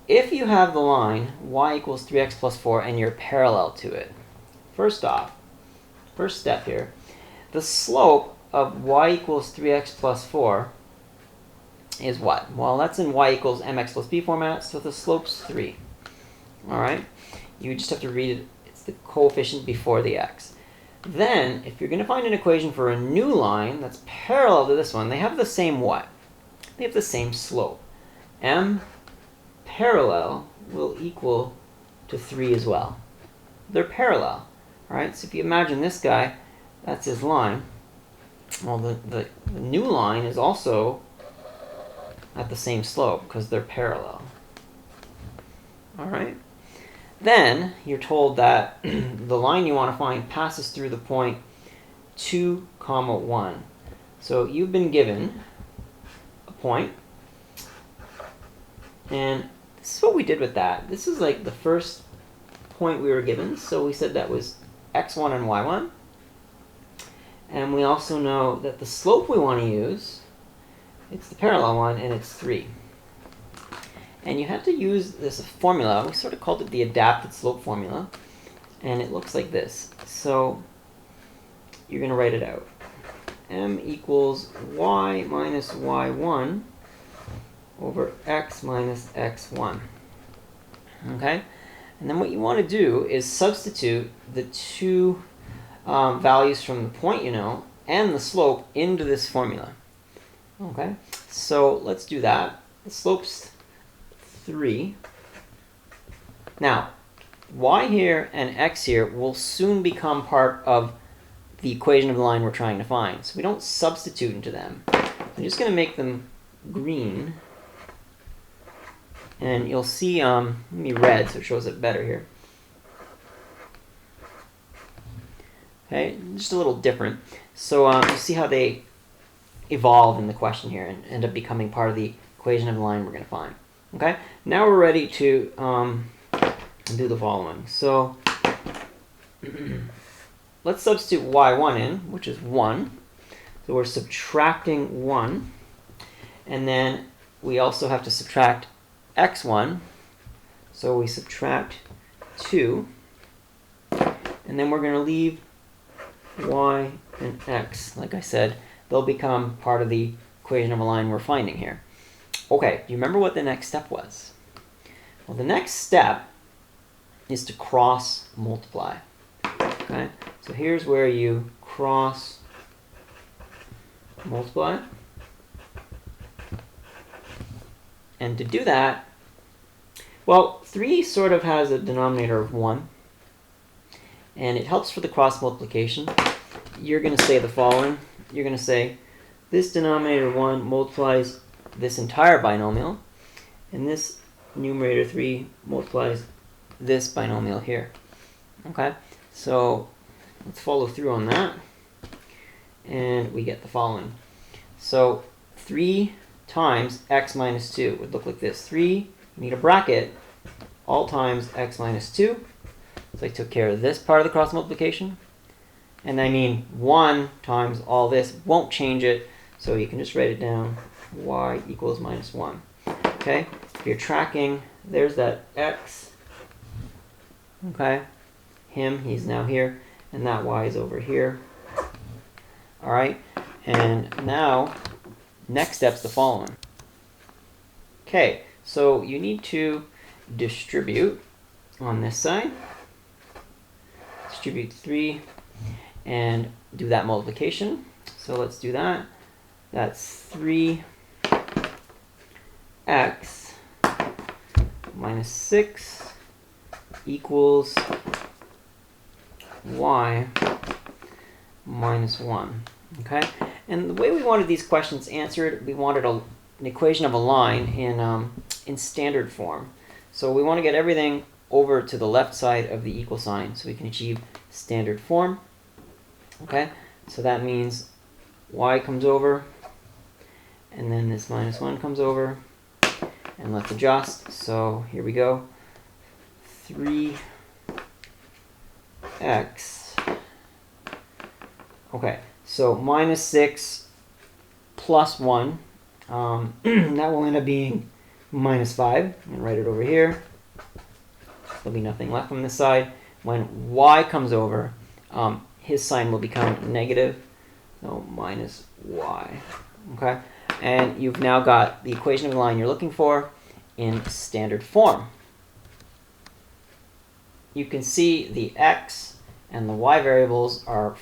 Speaker 2: if you have the line y equals 3x plus 4 and you're parallel to it, first off, first step here, the slope of y equals 3x plus 4 is what? Well, that's in y equals mx plus b format, so the slope's 3. All right? You just have to read it. It's the coefficient before the x. Then, if you're going to find an equation for a new line that's parallel to this one, they have the same what? They have the same slope. M parallel will equal to 3 as well. They're parallel. All right? So if you imagine this guy, that's his line. Well, the new line is also at the same slope because they're parallel. All right. Then you're told that the line you want to find passes through the point 2, 1. So you've been given a point, and this is what we did with that. This is like the first point we were given. So we said that was x1 and y1. And we also know that the slope we want to use, it's the parallel one, and it's 3. And you have to use this formula. We sort of called it the adapted slope formula. And it looks like this. So you're going to write it out. M equals y minus y1 over x minus x1. Okay? And then what you want to do is substitute the two values from the point you know and the slope into this formula. Okay? So let's do that. The slope's 3. Now, y here and x here will soon become part of the equation of the line we're trying to find. So we don't substitute into them. I'm just going to make them green. And you'll see, let me red so it shows it better here. Okay, just a little different. So you see how they evolve in the question here and end up becoming part of the equation of the line we're going to find. Okay, now we're ready to do the following. So let's substitute y1 in, which is 1. So we're subtracting 1. And then we also have to subtract x1. So we subtract 2. And then we're going to leave y and x. Like I said, they'll become part of the equation of a line we're finding here. Okay, do you remember what the next step was? Well, the next step is to cross multiply. Okay, so here's where you cross multiply. And to do that, well, 3 sort of has a denominator of 1. And it helps for the cross multiplication. You're going to say the following. You're going to say this denominator 1 multiplies this entire binomial, and this numerator 3 multiplies this binomial here. Okay, so let's follow through on that, and we get the following. So 3 times x minus 2 would look like this. 3, you need a bracket, all times x minus 2. So I took care of this part of the cross multiplication. And I mean 1 times all this won't change it, so you can just write it down, y equals minus 1. Okay, if you're tracking, there's that x. Okay, he's now here, and that y is over here. All right, and now, next step's the following. Okay, so you need to distribute on this side. Distribute 3 and do that multiplication. So let's do that. That's 3x minus 6 equals y minus 1. Okay? And the way we wanted these questions answered, we wanted an equation of a line in standard form. So we want to get everything over to the left side of the equal sign so we can achieve standard form. Okay, so that means y comes over, and then this minus 1 comes over, and let's adjust. So here we go, 3x. Okay, so minus 6 plus 1, that will end up being minus 5. I'm going to write it over here. There'll be nothing left from this side. When y comes over, his sign will become negative, so minus y. Okay, and you've now got the equation of the line you're looking for in standard form. You can see the x and the y variables are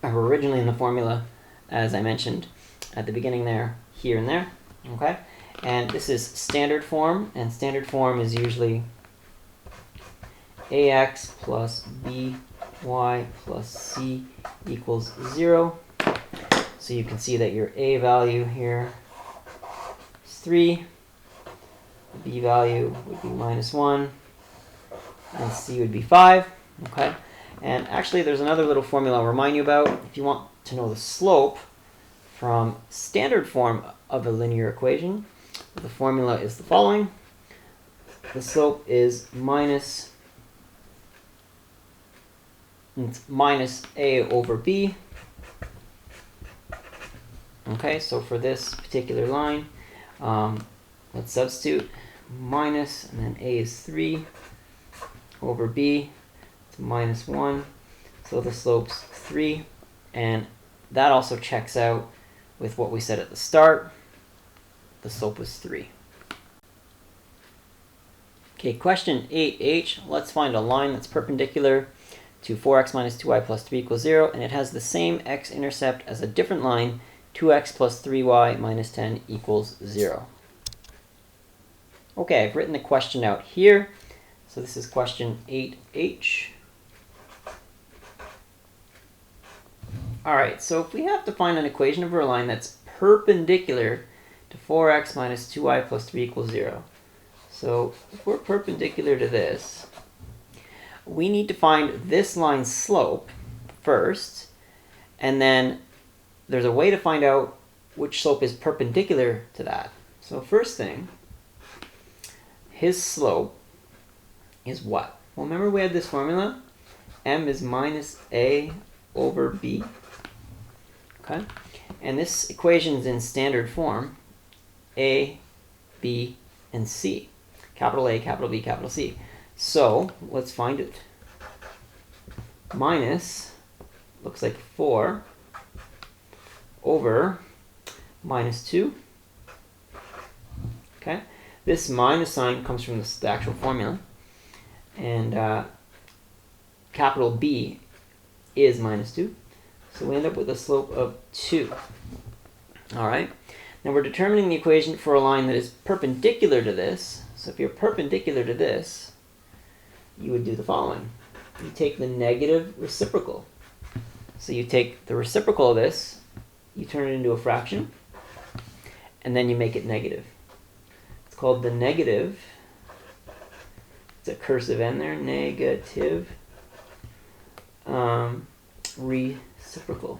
Speaker 2: originally in the formula, as I mentioned at the beginning there, here and there. Okay, and this is standard form, and standard form is usually ax plus by plus c equals 0. So you can see that your A value here is 3, B value would be -1, and C would be 5. Okay? And actually, there's another little formula I'll remind you about. If you want to know the slope from standard form of a linear equation, the formula is the following. The slope is minus A over B. Okay, so for this particular line, let's substitute minus, and then A is 3 over B. It's -1. So the slope's 3. And that also checks out with what we said at the start. The slope was 3. Okay, question 8H. Let's find a line that's perpendicular to 4x minus 2y plus 3 equals 0, and it has the same x-intercept as a different line, 2x plus 3y minus 10 equals 0. Okay, I've written the question out here. So this is question 8H. All right, so if we have to find an equation of a line that's perpendicular to 4x minus 2y plus 3 equals 0. So if we're perpendicular to this, we need to find this line's slope first, and then there's a way to find out which slope is perpendicular to that. So first thing, his slope is what? Well, remember we had this formula? M is minus A over B. Okay? And this equation is in standard form, A, B, and C. Capital A, capital B, capital C. So let's find it. Minus, looks like 4 over -2. Okay? This minus sign comes from the actual formula. And capital B is -2. So we end up with a slope of 2. All right? Now we're determining the equation for a line that is perpendicular to this. So if you're perpendicular to this, you would do the following. You take the negative reciprocal. So you take the reciprocal of this, you turn it into a fraction, and then you make it negative. It's called the negative, it's a cursive N there, negative reciprocal.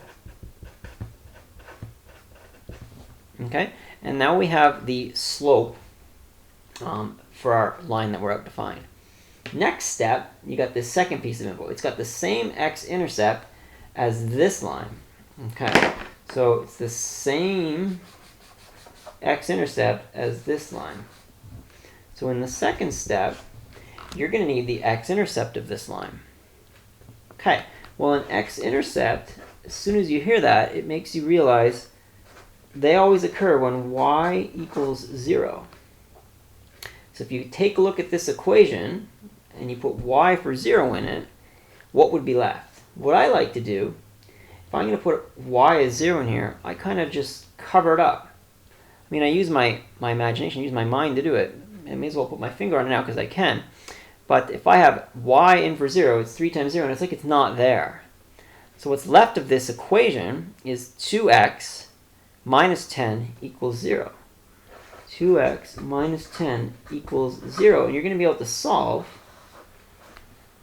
Speaker 2: Okay, and now we have the slope for our line that we're out to find. Next step, you got this second piece of info. It's got the same x-intercept as this line. Okay, so it's the same x-intercept as this line. So in the second step, you're going to need the x-intercept of this line. Okay, well, an x-intercept, as soon as you hear that, it makes you realize they always occur when y equals 0. So if you take a look at this equation and you put y for 0 in it, what would be left? What I like to do, if I'm going to put y as 0 in here, I kind of just cover it up. I mean, I use my imagination, use my mind to do it. I may as well put my finger on it now because I can. But if I have y in for 0, it's 3 times 0, and it's like it's not there. So what's left of this equation is 2x minus 10 equals 0. 2x minus 10 equals 0. And you're going to be able to solve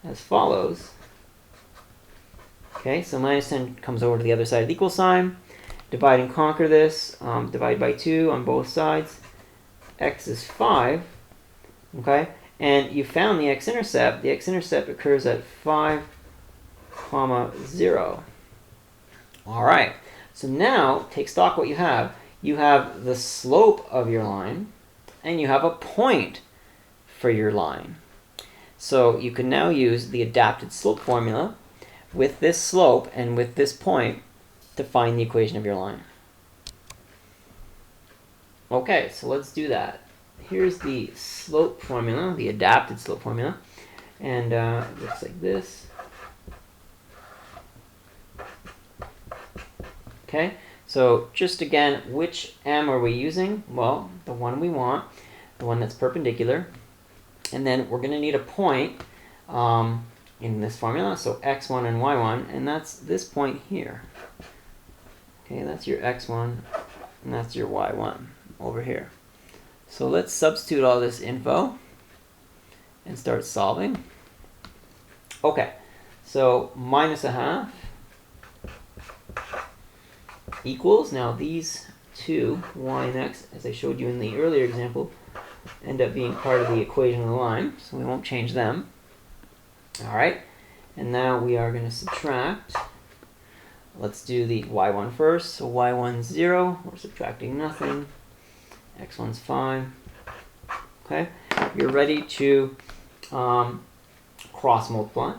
Speaker 2: as follows. Okay, so minus 10 comes over to the other side of the equal sign. Divide and conquer this. Divide by 2 on both sides. X is 5. Okay, and you found the x-intercept. The x-intercept occurs at 5, 0. All right, so now take stock what you have. You have the slope of your line, and you have a point for your line. So you can now use the adapted slope formula with this slope and with this point to find the equation of your line. Okay, so let's do that. Here's the slope formula, the adapted slope formula, and it looks like this. Okay, so just again, which m are we using? Well, the one we want, the one that's perpendicular. And then we're going to need a point in this formula, so x1 and y1, and that's this point here. Okay, that's your x1, and that's your y1 over here. So let's substitute all this info and start solving. Okay, so minus a half equals, now these two, y and x, as I showed you in the earlier example, end up being part of the equation of the line, so we won't change them. All right, and now we are going to subtract. Let's do the y1 first. So y1's 0, we're subtracting nothing. x1's 5. Okay, you're ready to cross multiply.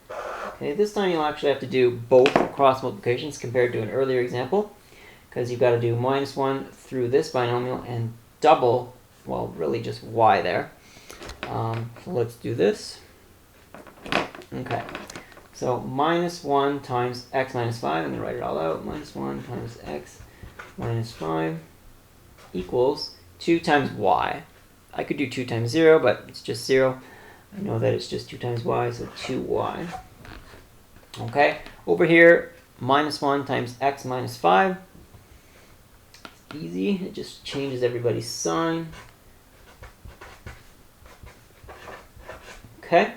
Speaker 2: Okay, this time you'll actually have to do both cross multiplications compared to an earlier example, because you've got to do -1 through this binomial and double, well, really just y there. So let's do this. Okay, so -1 times x minus 5, I'm going to write it all out, -1 times x minus 5 equals 2 times y. I could do 2 times 0, but it's just 0. I know that it's just 2 times y, so 2y. Okay, over here, -1 times x minus 5. It's easy, it just changes everybody's sign. Okay,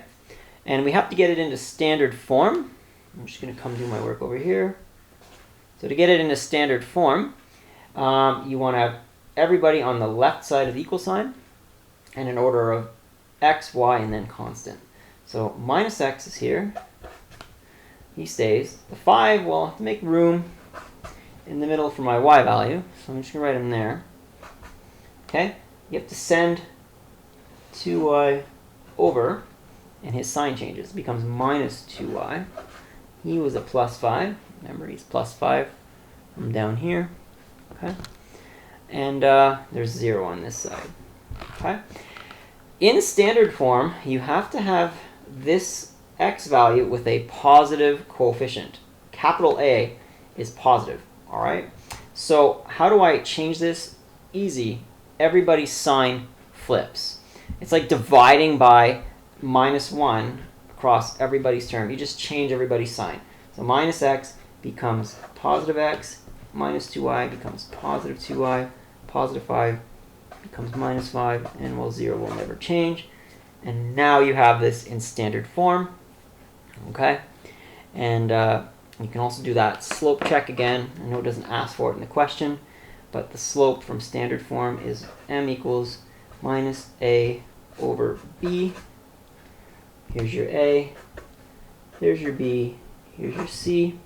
Speaker 2: and we have to get it into standard form. I'm just going to come do my work over here. So to get it into standard form, you want to have everybody on the left side of the equal sign, and an order of x, y, and then constant. So minus x is here. He stays. The 5, well, I have to make room in the middle for my y value, so I'm just going to write him there. Okay, you have to send 2y over, and his sign changes. It becomes minus 2y. He was a plus 5. Remember, he's plus 5 from down here. Okay, and there's 0 on this side. Okay, in standard form, you have to have this x value with a positive coefficient. Capital A is positive. All right. So how do I change this? Easy. Everybody's sign flips. It's like dividing by -1 across everybody's term. You just change everybody's sign. So minus x becomes positive x, minus 2y becomes positive 2y, positive 5 becomes minus 5, and well, 0 will never change. And now you have this in standard form. Okay, and you can also do that slope check again. I know it doesn't ask for it in the question, but the slope from standard form is m equals minus a over b. Here's your a, here's your b, here's your c.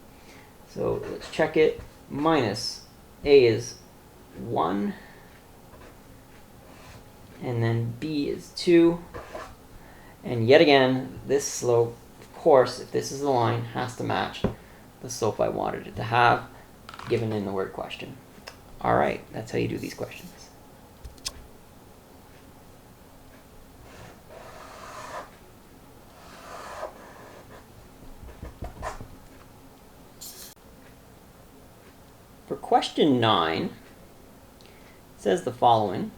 Speaker 2: So let's check it. Minus a is 1, and then b is 2. And yet again, this slope, of course, if this is the line, has to match the slope I wanted it to have, given in the word question. All right, that's how you do these questions. For question 9, it says the following.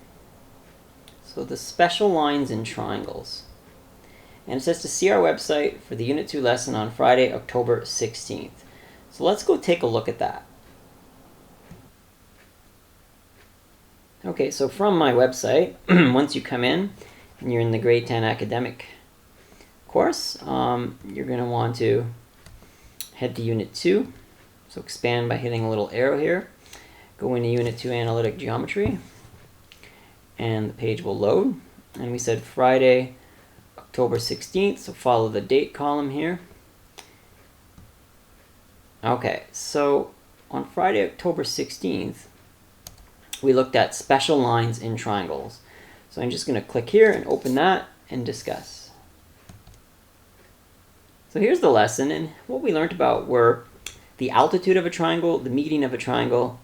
Speaker 2: So the special lines in triangles. And it says to see our website for the Unit 2 lesson on Friday, October 16th. So let's go take a look at that. Okay, so from my website, once you come in and you're in the grade 10 academic course, you're going to want to head to Unit 2. So expand by hitting a little arrow here. Go into Unit 2 Analytic Geometry, and the page will load. And we said Friday, October 16th, so follow the date column here. Okay, so on Friday, October 16th, we looked at special lines in triangles. So I'm just going to click here and open that and discuss. So here's the lesson, and what we learned about were the altitude of a triangle, the median of a triangle,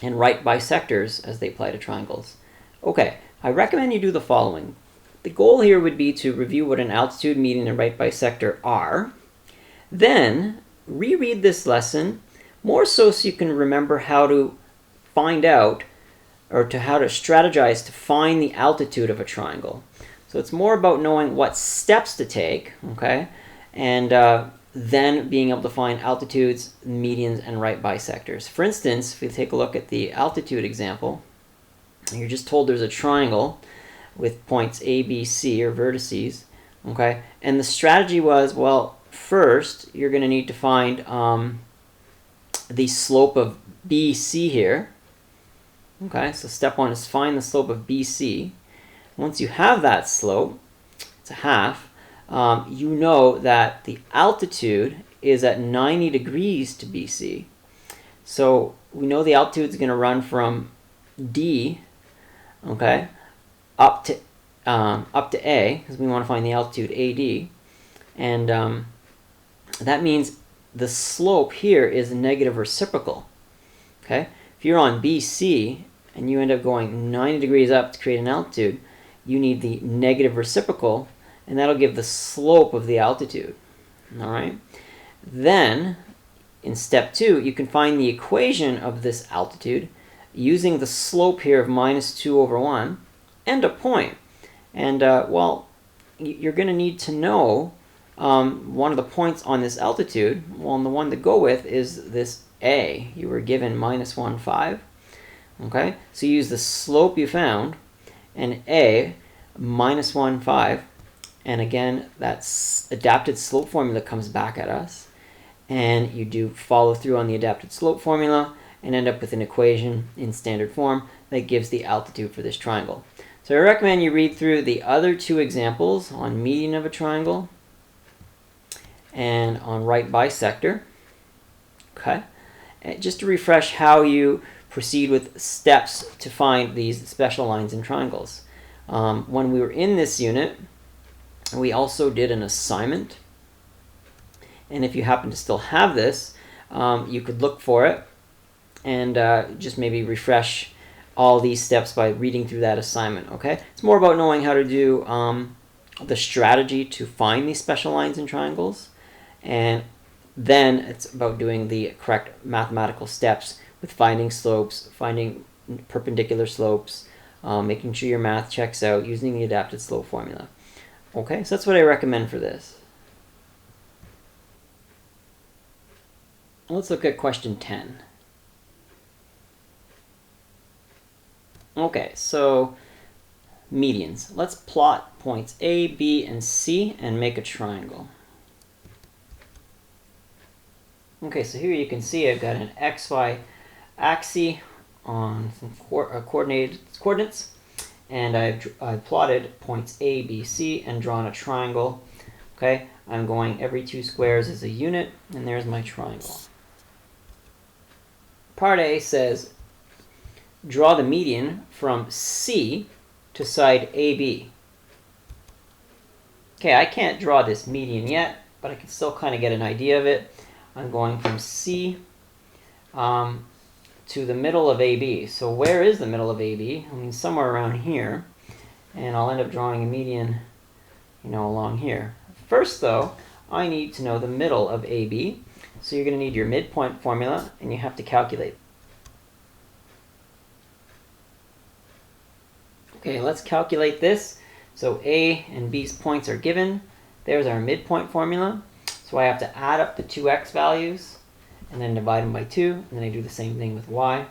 Speaker 2: and right bisectors as they apply to triangles. Okay, I recommend you do the following. The goal here would be to review what an altitude, median, and right bisector are. Then reread this lesson, more so you can remember how to find out, or how to strategize to find the altitude of a triangle. So it's more about knowing what steps to take, okay? And then being able to find altitudes, medians, and right bisectors. For instance, if we take a look at the altitude example, you're just told there's a triangle with points A, B, C, or vertices, okay? And the strategy was, well, first, you're going to need to find the slope of BC here, okay? So step one is find the slope of BC. Once you have that slope, it's a half, you know that the altitude is at 90 degrees to BC. So we know the altitude is going to run from D, okay, up to A, because we want to find the altitude AD, and that means the slope here is a negative reciprocal. Okay, if you're on BC and you end up going 90 degrees up to create an altitude, you need the negative reciprocal, and that'll give the slope of the altitude. All right. Then, in step 2, you can find the equation of this altitude using the slope here of -2/1 and a point. And, well, you're going to need to know one of the points on this altitude. Well, and the one to go with is this A. You were given -1,5. Okay? So you use the slope you found, and A, -1,5. And again, that adapted slope formula comes back at us. And you do follow through on the adapted slope formula and end up with an equation in standard form that gives the altitude for this triangle. So I recommend you read through the other 2 examples on median of a triangle and on right bisector. Okay, and just to refresh how you proceed with steps to find these special lines and triangles. When we were in this unit, we also did an assignment. And if you happen to still have this, you could look for it and just maybe refresh all these steps by reading through that assignment, okay? It's more about knowing how to do the strategy to find these special lines and triangles, and then it's about doing the correct mathematical steps with finding slopes, finding perpendicular slopes, making sure your math checks out using the adapted slope formula. Okay, so that's what I recommend for this. Let's look at question 10. Okay, so medians. Let's plot points A, B, and C and make a triangle. Okay, so here you can see I've got an XY axis on some coordinates, and I've plotted points A, B, C and drawn a triangle. Okay, I'm going every 2 squares is a unit, and there's my triangle. Part A says, draw the median from C to side AB. Okay, I can't draw this median yet, but I can still kind of get an idea of it. I'm going from C to the middle of AB. So where is the middle of AB? I mean, somewhere around here. And I'll end up drawing a median, along here. First, though, I need to know the middle of AB. So you're going to need your midpoint formula, and you have to calculate. Okay, let's calculate this. So A and B's points are given. There's our midpoint formula. So I have to add up the 2x values and then divide them by 2. And then I do the same thing with y.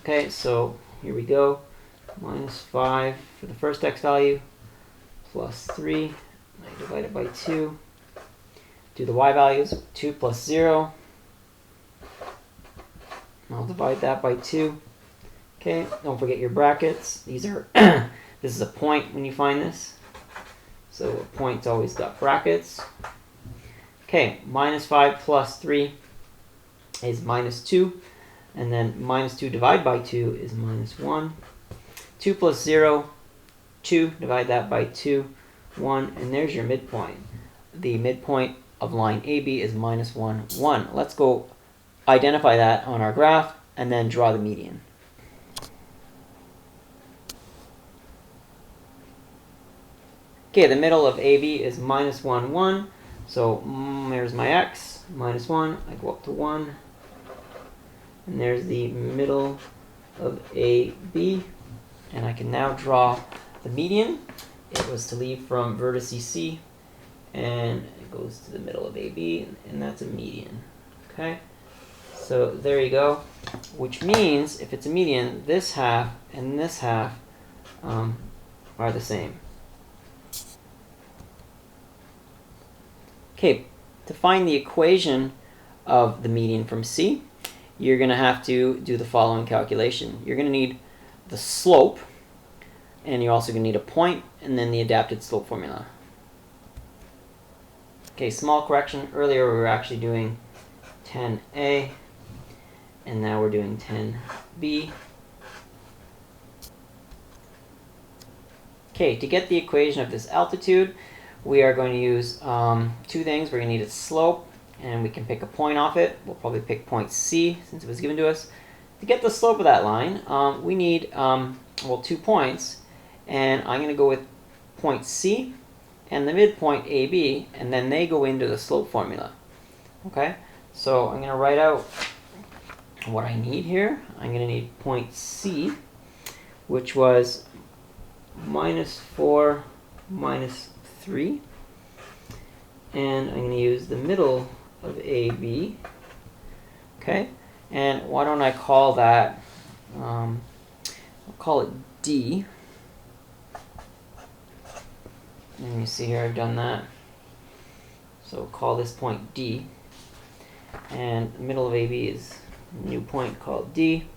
Speaker 2: Okay, so here we go. -5 for the first x value, plus 3. I divide it by 2. Do the y values, 2 plus 0. I'll divide that by 2. Okay, don't forget your brackets. These are, this is a point when you find this. So a point's always got brackets. Okay, -5 plus 3 is -2. And then -2 divided by 2 is -1. 2 plus 0, 2. Divide that by 2, 1. And there's your midpoint. The midpoint of line AB is -1, 1. Let's go identify that on our graph and then draw the median. Okay, the middle of AB is -1, 1. So there's my x, -1. I go up to 1. And there's the middle of AB. And I can now draw the median. It was to leave from vertice C and it goes to the middle of AB, and that's a median. Okay, so there you go, which means if it's a median, this half and this half are the same. Okay, to find the equation of the median from C, you're going to have to do the following calculation. You're going to need the slope, and you're also going to need a point, and then the adapted slope formula. Okay, small correction. Earlier we were actually doing 10A, and now we're doing 10B. Okay, to get the equation of this altitude, we are going to use two things. We're going to need its slope, and we can pick a point off it. We'll probably pick point C since it was given to us. To get the slope of that line, we need, well, 2 points, and I'm going to go with point C and the midpoint AB, and then they go into the slope formula. Okay, so I'm going to write out what I need here. I'm going to need point C, which was -4 minus 3, and I'm going to use the middle of AB. Okay, and why don't I call that, I'll call it D. And you see here I've done that. So we'll call this point D. And the middle of AB is a new point called D.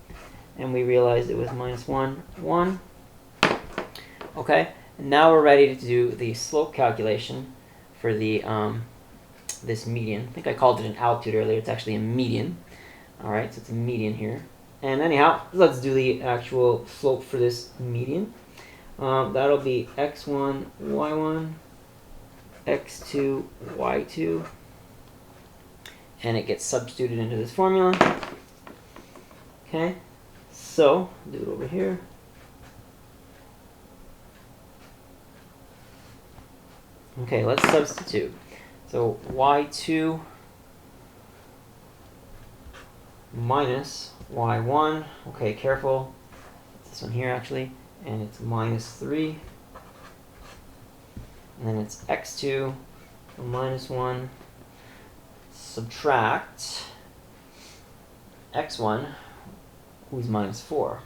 Speaker 2: And we realized it was -1, 1. Okay, and now we're ready to do the slope calculation for the this median. I think I called it an altitude earlier. It's actually a median. All right, so it's a median here. And anyhow, let's do the actual slope for this median. That'll be x1, y1, x2, y2, and it gets substituted into this formula. Okay, so do it over here. Okay, let's substitute. So y2 minus y1. Okay, careful. This one here actually. And it's -3. And then it's x2 -1. Subtract x1, who's -4.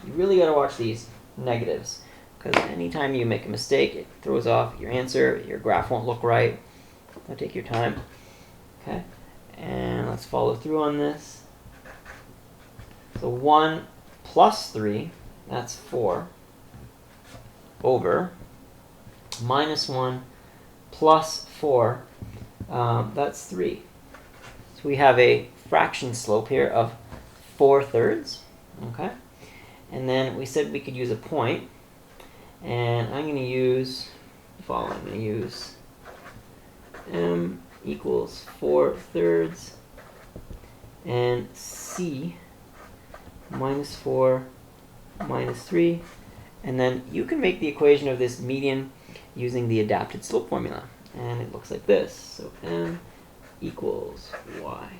Speaker 2: You really got to watch these negatives, because anytime you make a mistake, it throws off your answer. Your graph won't look right. So take your time. Okay, and let's follow through on this. So 1 plus 3. That's 4 over -1 plus 4, that's 3. So we have a fraction slope here of 4/3, okay? And then we said we could use a point, and I'm going to use the following. I'm going to use m equals 4/3 and c -4 -3, and then you can make the equation of this median using the adapted slope formula, and it looks like this. So m equals y.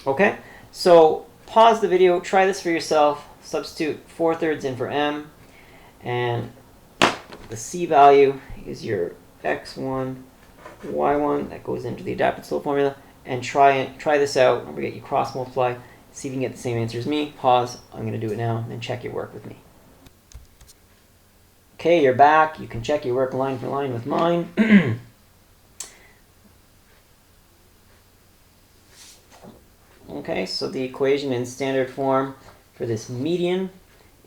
Speaker 2: Okay, so pause the video, try this for yourself, substitute 4/3 in for m, and the c value is your x1, y1 that goes into the adapted slope formula. And try this out. Don't forget you cross multiply. See if you can get the same answer as me. Pause. I'm going to do it now, and then check your work with me. Okay, you're back. You can check your work line for line with mine. Okay, so the equation in standard form for this median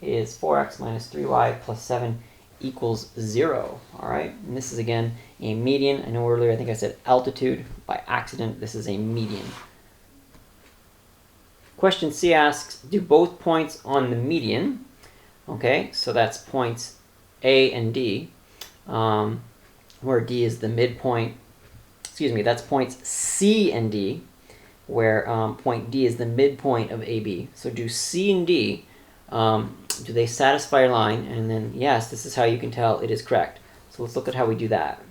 Speaker 2: is 4x minus 3y plus 7 equals 0. All right, and this is again a median. I know earlier I think I said altitude by accident. This is a median. Question C asks, do both points on the median, okay, so that's points A and D, where D is the midpoint, excuse me, that's points C and D, where point D is the midpoint of AB. So do C and D, do they satisfy your line? And then, yes, this is how you can tell it is correct. So let's look at how we do that.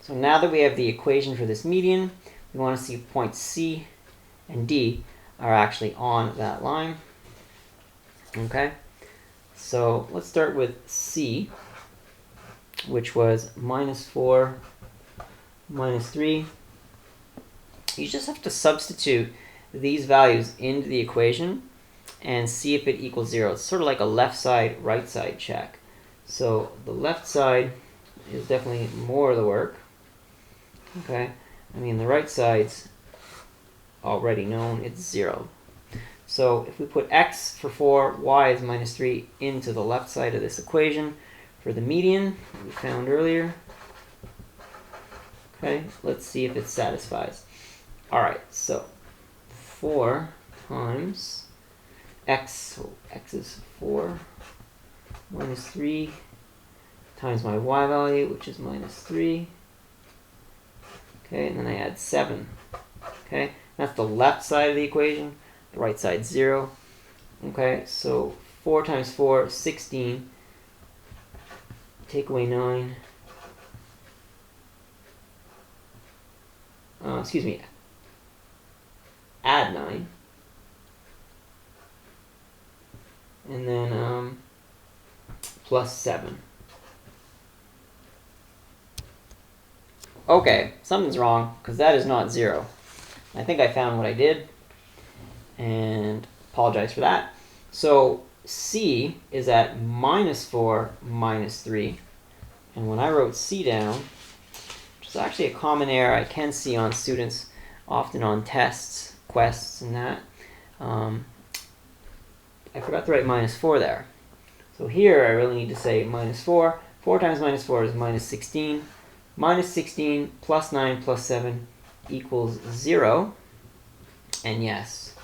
Speaker 2: So now that we have the equation for this median, we want to see if points C and D are actually on that line. Okay, So let's start with C, which was -4, -3. You just have to substitute these values into the equation and see if it equals 0. It's sort of like a left side, right side check. So the left side is definitely more of the work. Okay, I mean the right side's already known, it's 0. So if we put x for 4, y is -3 into the left side of this equation for the median we found earlier. Okay, let's see if it satisfies. Alright, so 4 times x, so x is 4, -3 times my y value, which is -3. Okay, and then I add 7. Okay, that's the left side of the equation. The right side 0. Okay, so 4 times 4, 16. Take away 9. Excuse me. Add 9. And then plus 7. Okay, something's wrong, because that is not 0. I think I found what I did, and apologize for that. So C is at -4, -3. And when I wrote C down, which is actually a common error I can see on students, often on tests, quests, and that, I forgot to write -4 there. So here I really need to say -4. 4 times -4 is -16. -16 plus 9 plus 7 equals 0. And yes,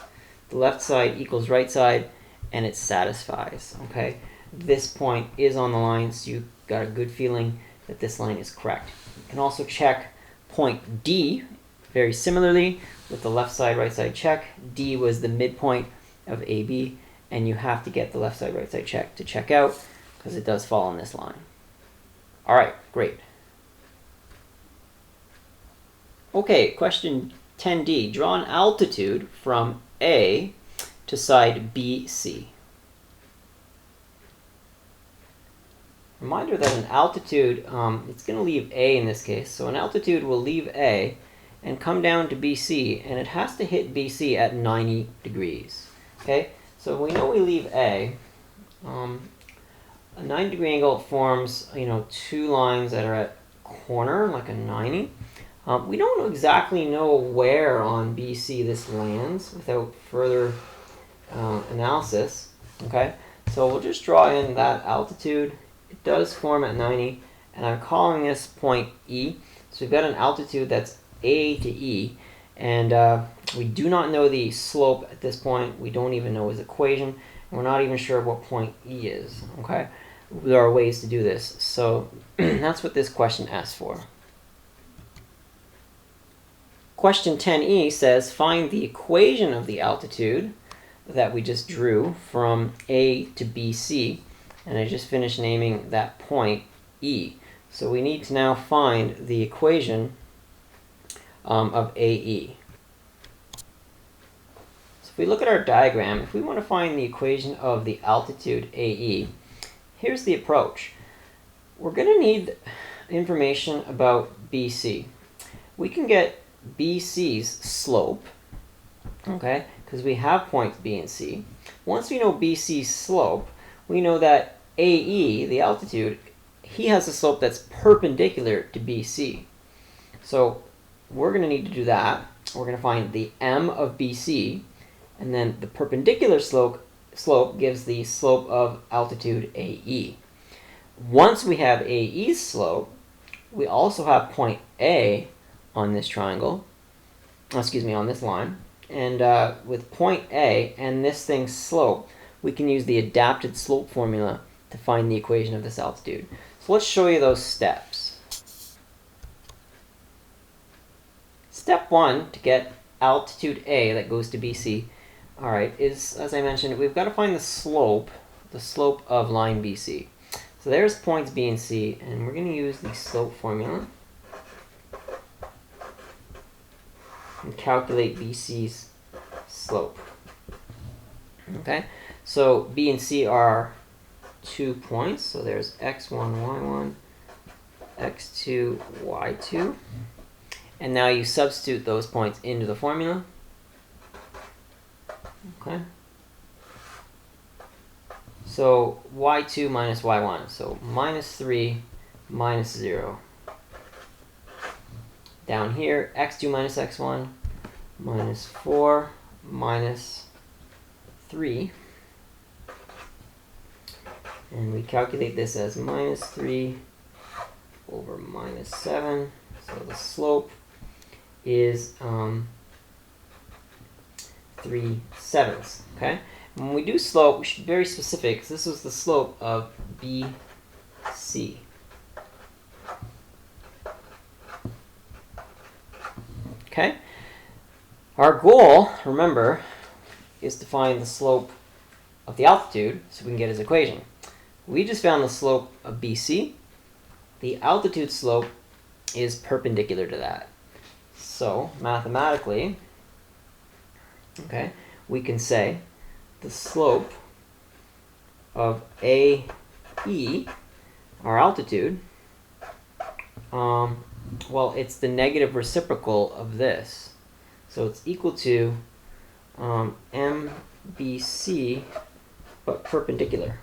Speaker 2: the left side equals right side, and it satisfies. Okay, this point is on the line, so you've got a good feeling that this line is correct. You can also check point D very similarly with the left side, right side check. D was the midpoint of AB, and you have to get the left side, right side check to check out, because it does fall on this line. All right, great. Okay, question 10D. Draw an altitude from A to side BC. Reminder that an altitude, it's going to leave A in this case. So an altitude will leave A and come down to BC, and it has to hit BC at 90 degrees. Okay, so we know we leave A. A 90-degree angle forms, two lines that are at corner, like a 90. We don't exactly know where on BC this lands without further analysis. Okay, so we'll just draw in that altitude. It does form at 90, and I'm calling this point E. So we've got an altitude that's A to E, and we do not know the slope at this point. We don't even know his equation, and we're not even sure what point E is. Okay, there are ways to do this. So that's what this question asks for. Question 10E says, find the equation of the altitude that we just drew from A to BC. And I just finished naming that point E. So we need to now find the equation of AE. So if we look at our diagram, if we want to find the equation of the altitude AE, here's the approach. We're going to need information about BC. We can get BC's slope, okay, because we have points B and C. Once we know BC's slope, we know that AE, the altitude, he has a slope that's perpendicular to BC. So we're going to need to do that. We're going to find the M of BC, and then the perpendicular slope gives the slope of altitude AE. Once we have AE's slope, we also have point A on this triangle, on this line, and with point A and this thing's slope, we can use the adapted slope formula to find the equation of this altitude. So let's show you those steps. Step 1 to get altitude A that goes to BC, all right, is, as I mentioned, we've got to find the slope of line BC. So there's points B and C, and we're going to use the slope formula and calculate BC's slope. Okay, so B and C are 2 points. So there's x1, y1, x2, y2. And now you substitute those points into the formula. Okay. So y2 minus y1. So minus 3 minus 0. Down here, x2 minus x1 minus 4 minus 3. And we calculate this as minus 3 over minus 7. So the slope is 3/7. Okay? When we do slope, we should be very specific, because this was the slope of BC. Okay? Our goal, remember, is to find the slope of the altitude so we can get his equation. We just found the slope of BC. The altitude slope is perpendicular to that. So, mathematically, okay, we can say the slope of AE, our altitude, well, it's the negative reciprocal of this. So it's equal to MBC, but perpendicular.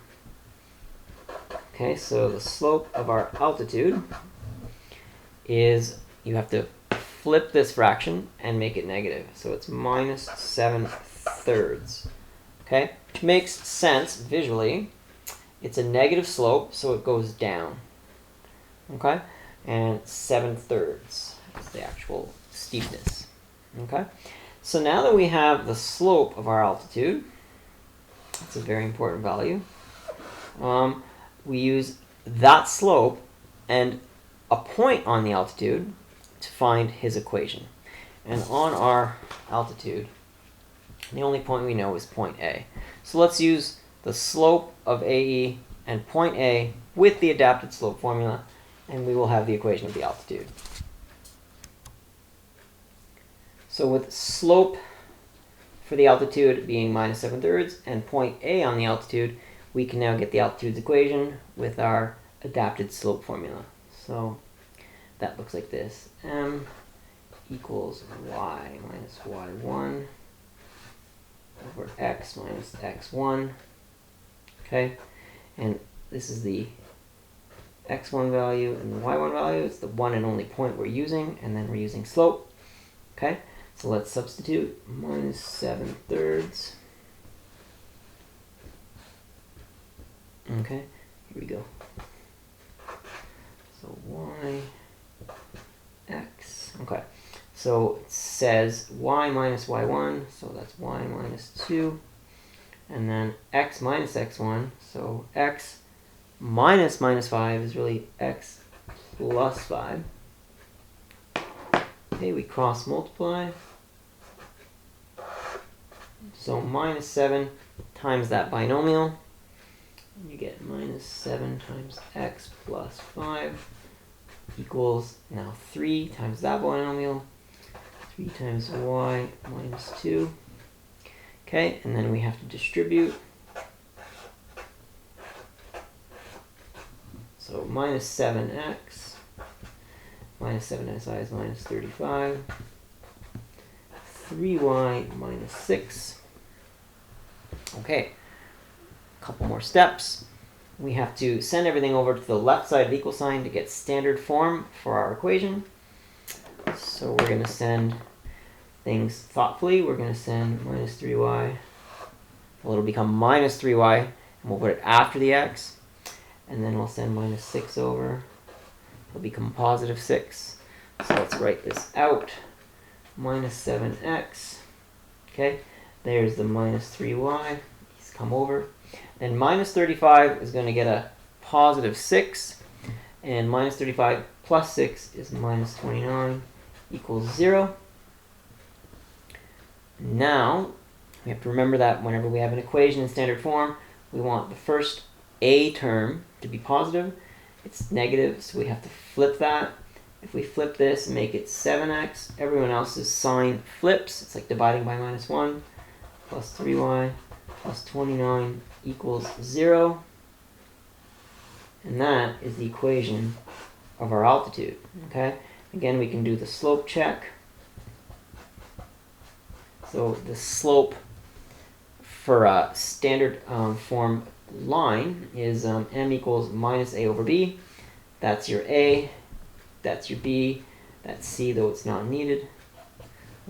Speaker 2: Okay, so the slope of our altitude is, you have to flip this fraction and make it negative. So it's minus 7/3. Okay, which makes sense visually. It's a negative slope, so it goes down. Okay, and 7/3 is the actual steepness. Okay, so now that we have the slope of our altitude, that's a very important value. We use that slope and a point on the altitude to find his equation. And on our altitude, the only point we know is point A. So let's use the slope of AE and point A with the adapted slope formula, and we will have the equation of the altitude. So with slope for the altitude being minus 7/3 and point A on the altitude, we can now get the altitude's equation with our adapted slope formula. So that looks like this. M equals y minus y1 over x minus x1. Okay, and this is the x1 value and the y1 value. It's the one and only point we're using, and then we're using slope. Okay, so let's substitute minus 7/3. Okay, here we go. So y, x, okay. So it says y minus y1, so that's y minus 2. And then x minus x1, so x minus minus 5 is really x plus 5. Okay, we cross multiply. So minus 7 times that binomial. And you get minus 7 times x plus 5 equals now 3 times that binomial. 3 times y minus 2. Okay, and then we have to distribute. So minus 7x minus 7xi is minus 35. 3y minus 6. Okay, a couple more steps. We have to send everything over to the left side of the equal sign to get standard form for our equation. So we're going to send things thoughtfully. We're going to send minus 3y. Well, it'll become minus 3y, and we'll put it after the x. And then we'll send minus 6 over. It'll become positive 6. So let's write this out. Minus 7x. Okay, there's the minus 3y. These come over. And minus 35 is going to get a positive 6. And minus 35 plus 6 is minus 29 equals 0. Now, we have to remember that whenever we have an equation in standard form, we want the first a term to be positive. It's negative, so we have to flip that. If we flip this and make it 7x, everyone else's sign flips. It's like dividing by minus 1. Plus 3y plus 29 equals 0. and that is the equation of our altitude. Okay. Again, we can do the slope check. So the slope for a standard form line is m equals minus a over b. That's your a, that's your b, that's c, though it's not needed.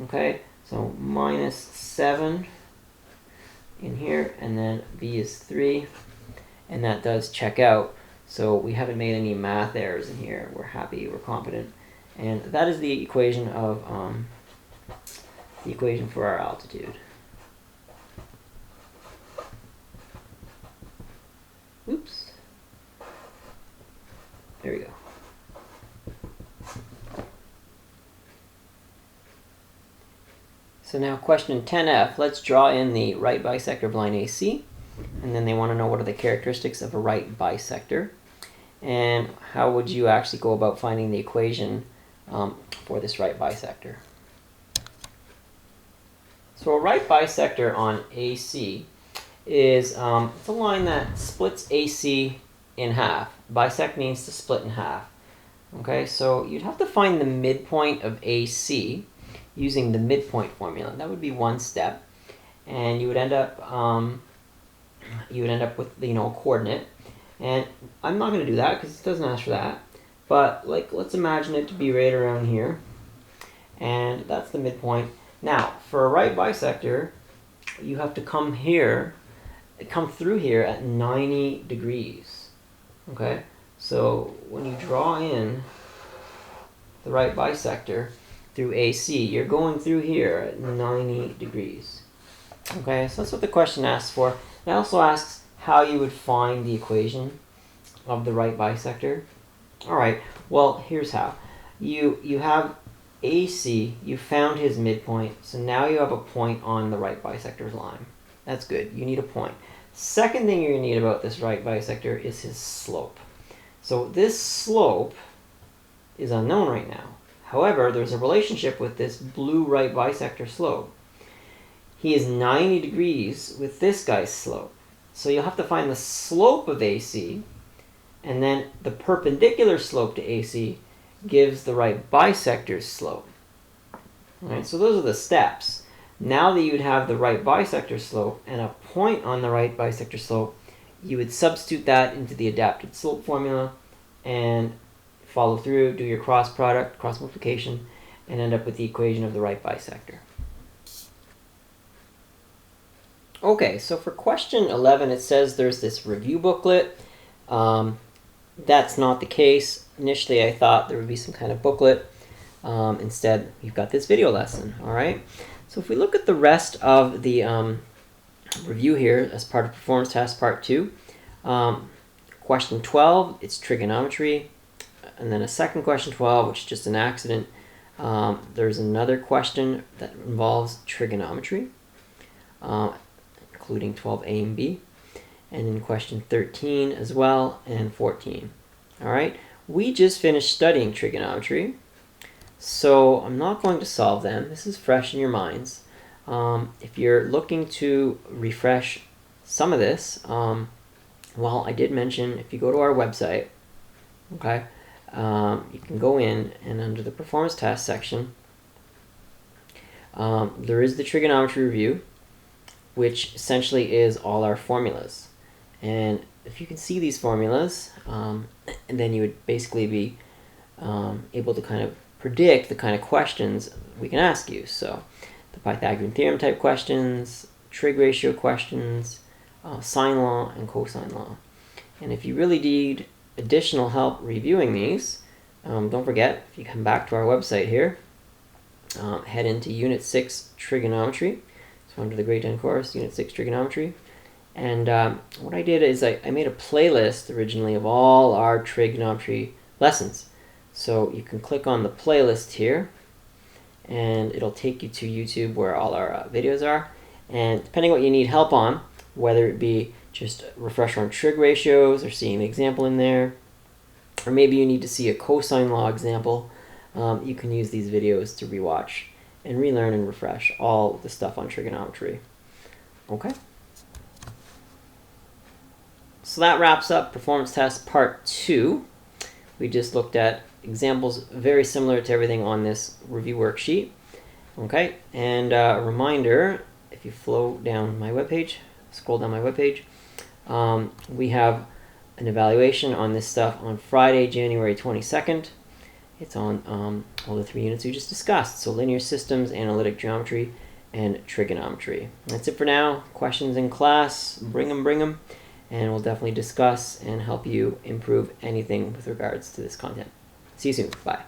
Speaker 2: Okay, so minus 7 in here, and then b is 3, and that does check out. So we haven't made any math errors in here. We're happy, we're competent. And that is the equation of the equation for our altitude. Oops. There we go. So now question 10F, let's draw in the right bisector of line AC. And then they want to know what are the characteristics of a right bisector. And how would you actually go about finding the equation for this right bisector? So a right bisector on AC is it's a line that splits AC in half. Bisect means to split in half. Okay, so you'd have to find the midpoint of AC using the midpoint formula. That would be one step, and you would end up with a coordinate. And I'm not going to do that because it doesn't ask for that. But let's imagine it to be right around here, and that's the midpoint. Now, for a right bisector, you have to come through here at 90 degrees. Okay, so when you draw in the right bisector through AC, you're going through here at 90 degrees. Okay, so that's what the question asks for. It also asks how you would find the equation of the right bisector. All right, well, here's how. You have AC, you found his midpoint, so now you have a point on the right bisector's line. That's good, you need a point. Second thing you're going to need about this right bisector is his slope. So this slope is unknown right now. However, there's a relationship with this blue right bisector slope. He is 90 degrees with this guy's slope. So you'll have to find the slope of AC, and then the perpendicular slope to AC gives the right bisector's slope. All right, so those are the steps. Now that you would have the right bisector slope and a point on the right bisector slope, you would substitute that into the adapted slope formula and follow through, do your cross product, cross multiplication, and end up with the equation of the right bisector. Okay, so for question 11, it says there's this review booklet. That's not the case. Initially, I thought there would be some kind of booklet. Instead, we've got this video lesson, all right? So if we look at the rest of the review here as part of performance task part 2, question 12, it's trigonometry, and then a second question 12, which is just an accident. There's another question that involves trigonometry, including 12a and b, and in question 13 as well, and 14. All right, we just finished studying trigonometry, so I'm not going to solve them. This is fresh in your minds. If you're looking to refresh some of this, well, I did mention if you go to our website, okay, you can go in and under the performance task section, there is the trigonometry review, which essentially is all our formulas. And if you can see these formulas, and then you would basically be able to kind of predict the kind of questions we can ask you. So the Pythagorean theorem type questions, trig ratio questions, sine law, and cosine law. And if you really need additional help reviewing these, don't forget, if you come back to our website here, head into Unit 6 Trigonometry. So under the Grade 10 course, Unit 6 Trigonometry. And what I did is I made a playlist originally of all our trigonometry lessons. So you can click on the playlist here, and it'll take you to YouTube where all our videos are. And depending on what you need help on, whether it be just a refresher on trig ratios or seeing an example in there, or maybe you need to see a cosine law example, you can use these videos to rewatch and relearn and refresh all the stuff on trigonometry. Okay? So that wraps up performance test part 2. We just looked at examples very similar to everything on this review worksheet. Okay, and a reminder, if you scroll down my webpage, we have an evaluation on this stuff on Friday, January 22nd. It's on all the 3 units we just discussed. So linear systems, analytic geometry, and trigonometry. That's it for now. Questions in class, bring them. And we'll definitely discuss and help you improve anything with regards to this content. See you soon. Bye.